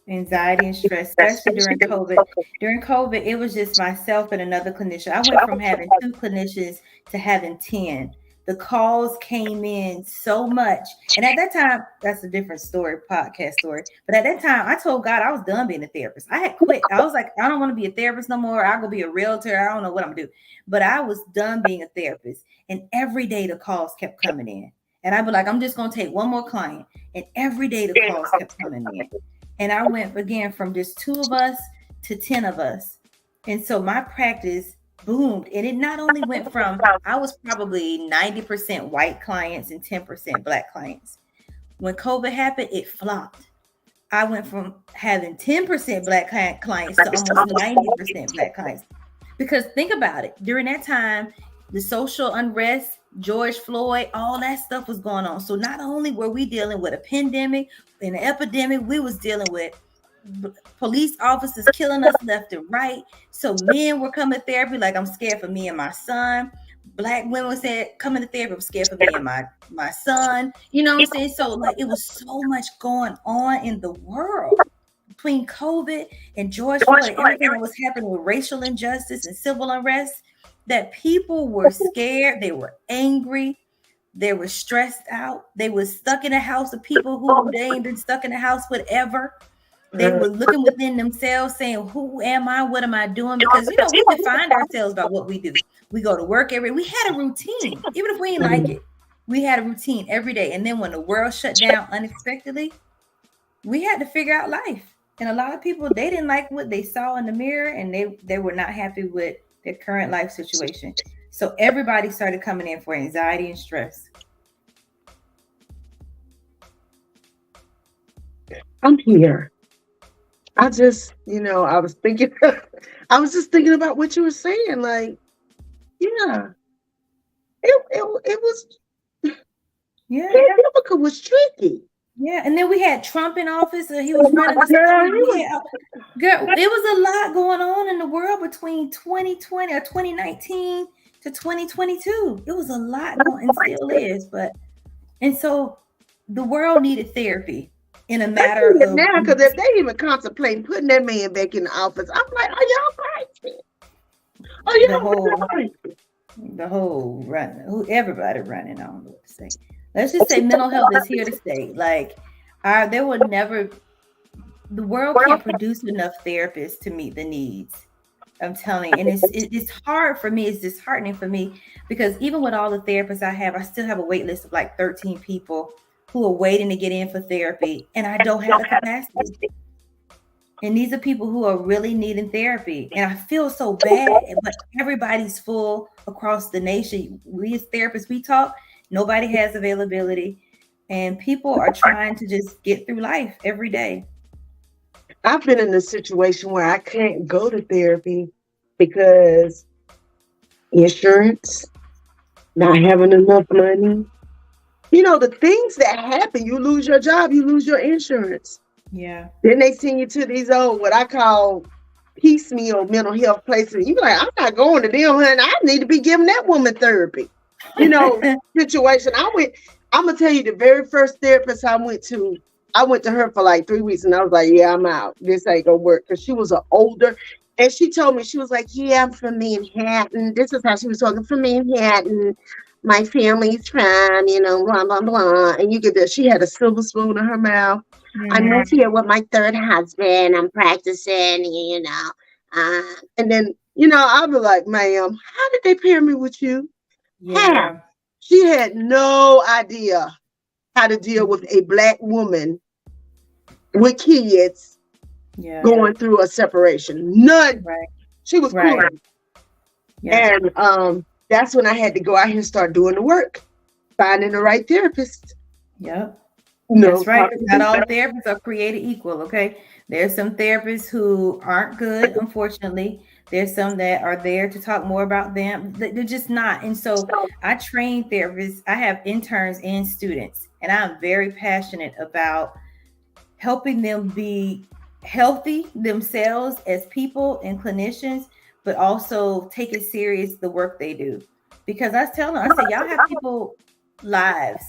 Anxiety and stress, especially during COVID. During COVID, it was just myself and another clinician. I went from having 2 clinicians to having 10. The calls came in so much. And at that time, that's a different story, podcast story. But at that time, I told God I was done being a therapist. I had quit. I was like, I don't want to be a therapist no more. I'll go be a realtor. I don't know what I'm going to do. But I was done being a therapist. And every day the calls kept coming in. And I'd be like, I'm just going to take one more client. And every day the calls kept coming in. And I went again from just 2 of us to 10 of us. And so my practice boomed. And it not only went from, I was probably 90% white clients and 10% black clients. When COVID happened, it flopped. I went from having 10% black clients to almost 90% black clients. Because think about it, during that time, the social unrest, George Floyd, all that stuff was going on. So not only were we dealing with a pandemic and an epidemic, we was dealing with police officers killing us left and right. So men were coming to therapy like, I'm scared for me and my son. Black women said, coming to therapy, I'm scared for me and my son. You know what I'm saying? So like, it was so much going on in the world between COVID and George Floyd, everything that was happening with racial injustice and civil unrest, that people were scared, they were angry, they were stressed out, they were stuck in a house of people who they ain't been stuck in a house with ever. They were looking within themselves saying, who am I? What am I doing? Because, you know, we define ourselves by what we do. We go to work we had a routine, even if we didn't like it. We had a routine every day. And then when the world shut down unexpectedly, we had to figure out life. And a lot of people, they didn't like what they saw in the mirror, and they were not happy with their current life situation. So everybody started coming in for anxiety and stress. I'm here. I just, I was just thinking about what you were saying. Like, yeah, it was, America was tricky. Yeah, and then we had Trump in office, and he was running. Girl, there was a lot going on in the world between 2020 or 2019 to 2022. It was a lot going, and still is. And so the world needed therapy in a matter of now, because if they even contemplating putting that man back in the office, I'm like, are y'all crazy? Are y'all crazy? The whole run, everybody running. I don't know what to say. Let's just say mental health is here to stay. Like, there will never, the world can't produce enough therapists to meet the needs. I'm telling you. And it's hard for me. It's disheartening for me because even with all the therapists I have, I still have a wait list of like 13 people who are waiting to get in for therapy. And I don't have the capacity. And these are people who are really needing therapy. And I feel so bad, but everybody's full across the nation. We as therapists, we talk. Nobody has availability, and people are trying to just get through life every day. I've been in a situation where I can't go to therapy because insurance, not having enough money. The things that happen, you lose your job, you lose your insurance. Yeah. Then they send you to these what I call piecemeal mental health places. You be like, I'm not going to them, honey. I need to be giving that woman therapy. Situation. I'm gonna tell you, the very first therapist I went to her for like 3 weeks, and I was like, yeah, I'm out. This ain't gonna work. Because she was older, and she told me, she was like, yeah, I'm from Manhattan. This is how she was talking, from Manhattan. My family's from, blah, blah, blah. And you get that she had a silver spoon in her mouth. Yeah. I moved here with my third husband. I'm practicing, and then, I'll be like, ma'am, how did they pair me with you? Yeah. She had no idea how to deal with a Black woman with kids going through a separation. None. Right. She was cool. Yeah. And that's when I had to go out here and start doing the work, finding the right therapist. Yep. That's right. Not all therapists are created equal, okay? There's some therapists who aren't good, unfortunately. There's some that are there to talk more about them. They're just not. And so I train therapists. I have interns and students, and I'm very passionate about helping them be healthy themselves as people and clinicians, but also take it serious the work they do. Because I tell them, I say, y'all have people lives,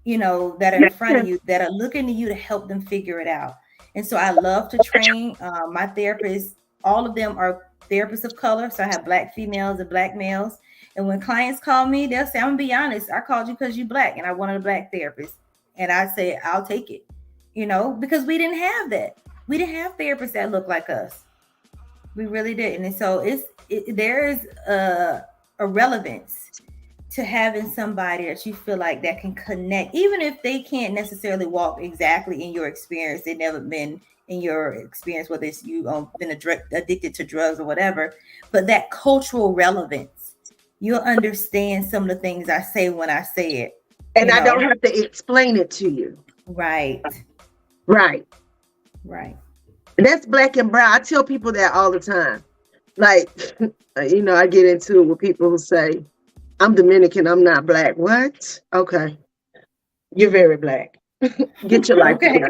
that are in front of you that are looking to you to help them figure it out. And so I love to train my therapists. All of them are therapists of color. So I have Black females and Black males. And when clients call me, they'll say, I'm gonna be honest, I called you because you're Black and I wanted a Black therapist. And I say, I'll take it, because we didn't have that. We didn't have therapists that look like us. We really didn't. And so there is a relevance to having somebody that you feel like that can connect, even if they can't necessarily walk exactly in your experience. They've never been in your experience, whether it's you been addicted to drugs or whatever, but that cultural relevance, you'll understand some of the things I say when I say it. And I don't have to explain it to you. Right. That's Black and brown. I tell people that all the time. Like, I get into it with people who say, I'm Dominican, I'm not Black. What? Okay. You're very Black. Get your life together.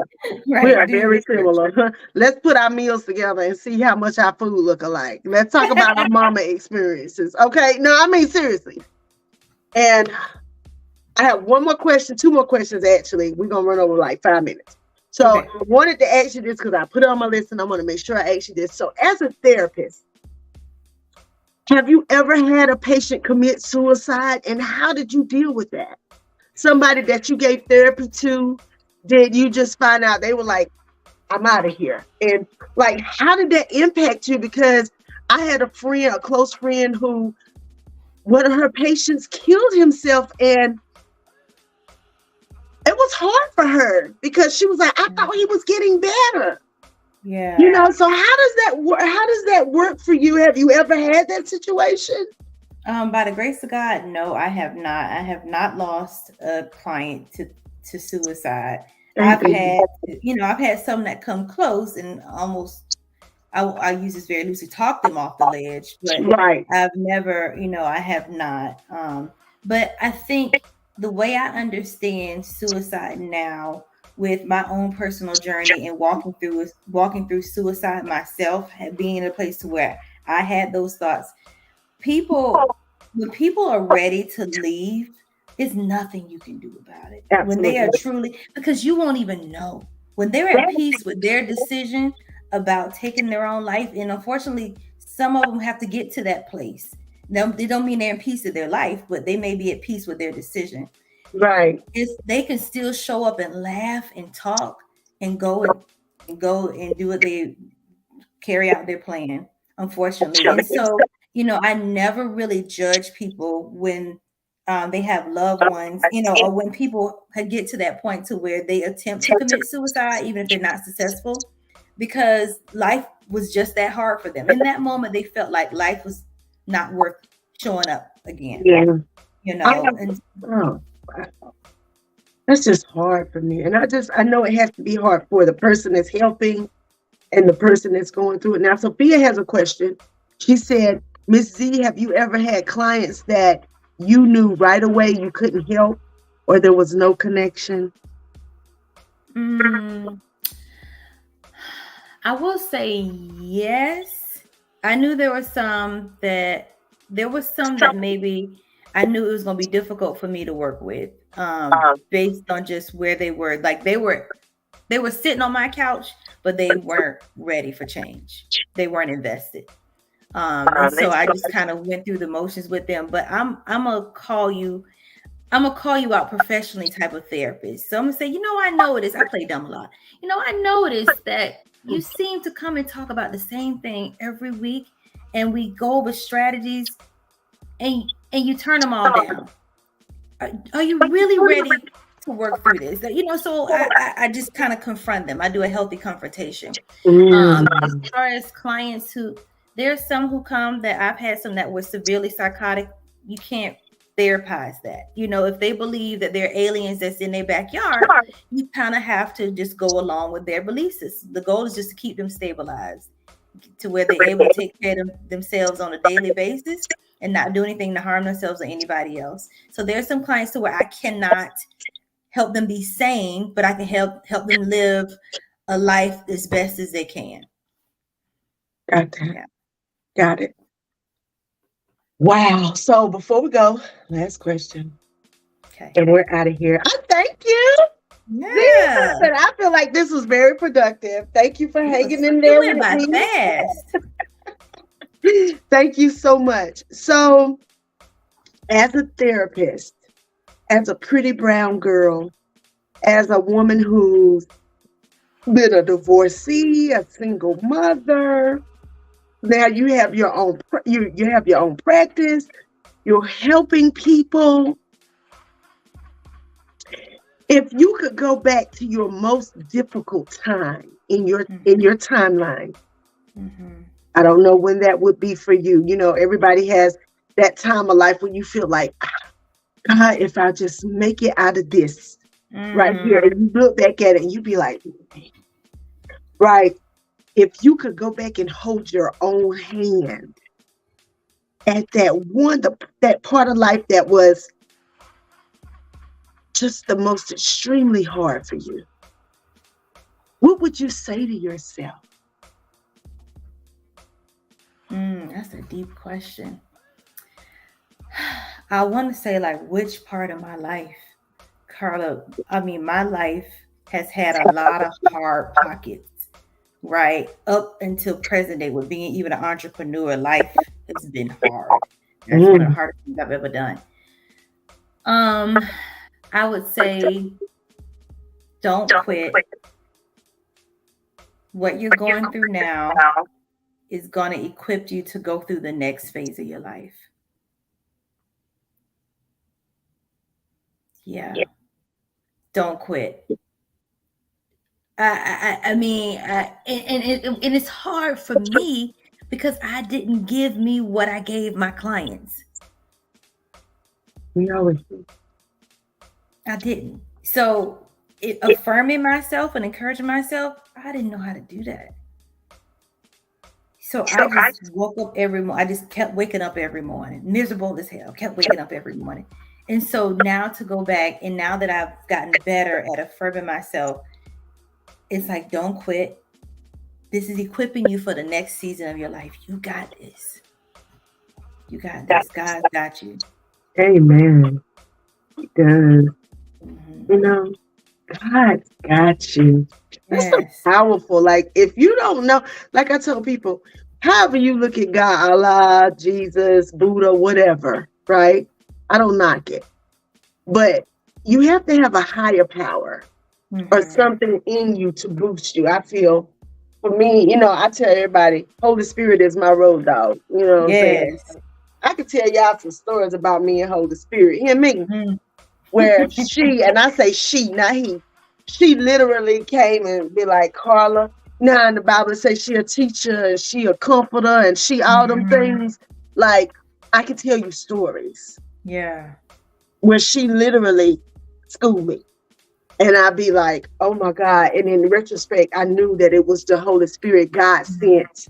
Right. We are very similar. Let's put our meals together and see how much our food look alike. Let's talk about our mama experiences. Okay. No, I mean, seriously. And I have one more question, two more questions, actually. We're going to run over like 5 minutes. So I wanted to ask you this because I put it on my list and I want to make sure I ask you this. So as a therapist, have you ever had a patient commit suicide, and how did you deal with that? Somebody that you gave therapy to, did you just find out they were like, I'm out of here? And like, how did that impact you? Because I had a close friend who, one of her patients killed himself, and it was hard for her because she was like, I thought he was getting better. Yeah. So how does that work? How does that work for you? Have you ever had that situation? By the grace of God, no, I have not. I have not lost a client to suicide. I've had some that come close and almost, I use this very loosely, talk them off the ledge, but I've never, I have not. But I think the way I understand suicide now, with my own personal journey and walking through suicide myself, being in a place to where I had those thoughts. When people are ready to leave, there's nothing you can do about it. Absolutely. When they are truly, because you won't even know when they're at peace with their decision about taking their own life. And unfortunately, some of them have to get to that place. Now, they don't mean they're in peace with their life, but they may be at peace with their decision. Right. They can still show up and laugh and talk and go and do what they carry out their plan, unfortunately. And so, I never really judge people when they have loved ones, or when people get to that point to where they attempt to commit suicide, even if they're not successful, because life was just that hard for them. In that moment, they felt like life was not worth showing up again. Yeah. That's just hard for me. And I know it has to be hard for the person that's helping and the person that's going through it. Now, Sophia has a question. She said, Miss Z, have you ever had clients that you knew right away you couldn't help, or there was no connection? I will say yes. I knew there were some that maybe I knew it was going to be difficult for me to work with, based on just where they were. Like they were sitting on my couch, but they weren't ready for change. They weren't invested. And so I just kind of went through the motions with them. But I'm gonna call you out professionally type of therapist. So I'm gonna say, I noticed, I play dumb a lot. I noticed that you seem to come and talk about the same thing every week, and we go over strategies, and you turn them all down. Are you really ready to work through this? So I just kind of confront them. I do a healthy confrontation. As far as clients there's some who come that I've had some that were severely psychotic. You can't therapize that. You know, if they believe that they're aliens that's in their backyard, you kind of have to just go along with their belief system. The goal is just to keep them stabilized to where they're able to take care of themselves on a daily basis and not do anything to harm themselves or anybody else. So there's some clients to where I cannot help them be sane, but I can help them live a life as best as they can. Got that. Yeah. Got it. Wow. So before we go, last question. Okay. And we're out of here. I thank you. Yeah. But I feel like this was very productive. Thank you for hanging in there with me. Fast. Thank you so much. So, as a therapist, as a pretty brown girl, as a woman who's been a divorcee, a single mother, now you have your own you have your own practice. You're helping people. If you could go back to your most difficult time in your timeline, I don't know when that would be for you. You know, everybody has that time of life when you feel like, God, if I just make it out of this right here, and you look back at it and you be like, right. If you could go back and hold your own hand at that part of life that was just the most extremely hard for you, what would you say to yourself? That's a deep question. I want to say, like, which part of my life, Carla? I mean, my life has had a lot of hard pockets. Right up until present day, with being even an entrepreneur, life has been hard. That's one of the hardest things I've ever done. I would say, don't quit. What you're going through now is going to equip you to go through the next phase of your life. Yeah. Don't quit. I mean, it's hard for me because I didn't give me what I gave my clients. We always do. I didn't. So affirming myself and encouraging myself, I didn't know how to do that. So I just woke up every morning. I just kept waking up every morning, miserable as hell, kept waking up every morning. And so now to go back, and now that I've gotten better at affirming myself, it's like, don't quit. This is equipping you for the next season of your life. You got this. You got this. God got you. Amen. He does. You know, God got you. That's so powerful. Like, if you don't know, like I tell people, however you look at God, Allah, Jesus, Buddha, whatever, right? I don't knock it. But you have to have a higher power. Or something in you to boost you. I feel, for me, you know, I tell everybody, Holy Spirit is my road dog. You know what I'm saying? I could tell y'all some stories about me and Holy Spirit. Hear me? Where she, and I say she, not he, she literally came and be like, Carla, now in the Bible says she a teacher and she a comforter and she all them things. Like, I could tell you stories. Yeah. Where she literally schooled me. And I'd be like, oh my God. And in retrospect, I knew that it was the Holy Spirit God sent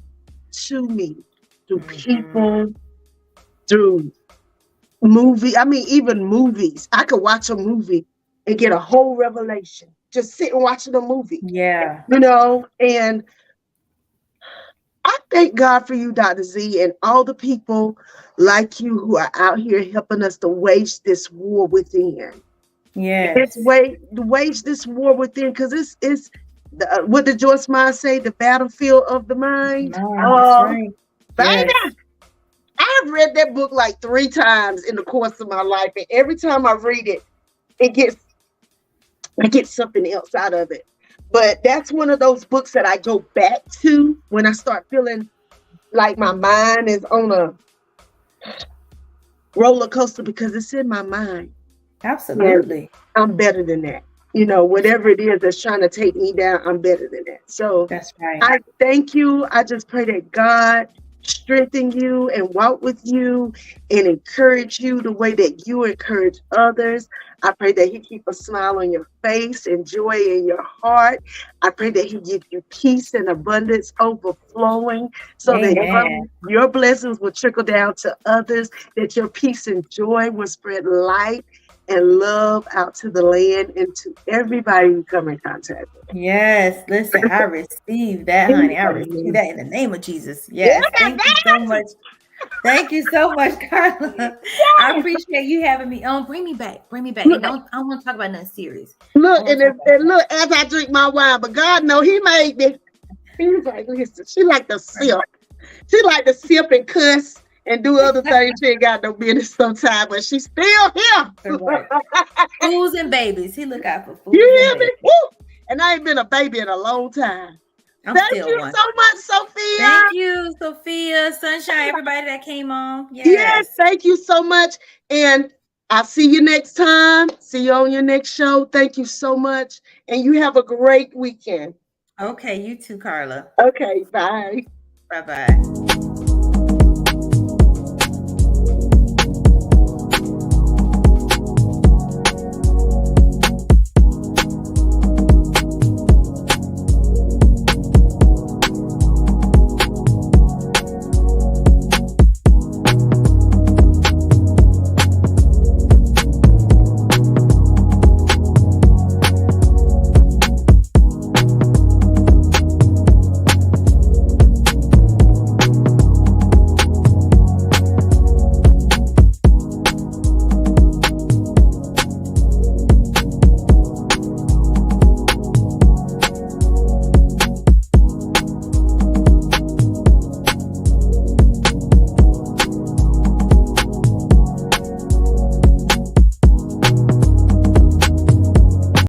to me through people, through movie. I mean, even movies. I could watch a movie and get a whole revelation. Just sitting watching a movie. Yeah. You know, and I thank God for you, Dr. Z, and all the people like you who are out here helping us to wage this war within. Yes. Wage this war within, because it's what did Joyce Meyer say? The battlefield of the mind. That's right. Baby, I have read that book like 3 times in the course of my life, and every time I read it, I get something else out of it. But that's one of those books that I go back to when I start feeling like my mind is on a roller coaster, because it's in my mind. Absolutely. And I'm better than that. You know, whatever it is that's trying to take me down, I'm better than that. So that's right. I thank you. I just pray that God strengthen you and walk with you and encourage you the way that you encourage others. I pray that he keep a smile on your face and joy in your heart. I pray that he give you peace and abundance overflowing so that your blessings will trickle down to others, that your peace and joy will spread light and love out to the land and to everybody you come in contact with. Yes, listen, I receive that, honey. I receive that in the name of Jesus. Yes, thank you so much. Thank you so much, Carla. Yes. I appreciate you having me on. Bring me back. Bring me back. And I don't want to talk about nothing serious. Look, and look, as I drink my wine, but God know he made me. He was like, listen, she like to sip. She like to sip and cuss and do other things. She ain't got no business sometimes, but she's still here. Fools and babies. He look out for fools. You hear me? Woo! And I ain't been a baby in a long time. Thank you so much, Sophia. Thank you, Sophia, Sunshine, everybody that came on. Yes, thank you so much. And I'll see you next time. See you on your next show. Thank you so much. And you have a great weekend. Okay, you too, Carla. Okay, bye. Bye-bye.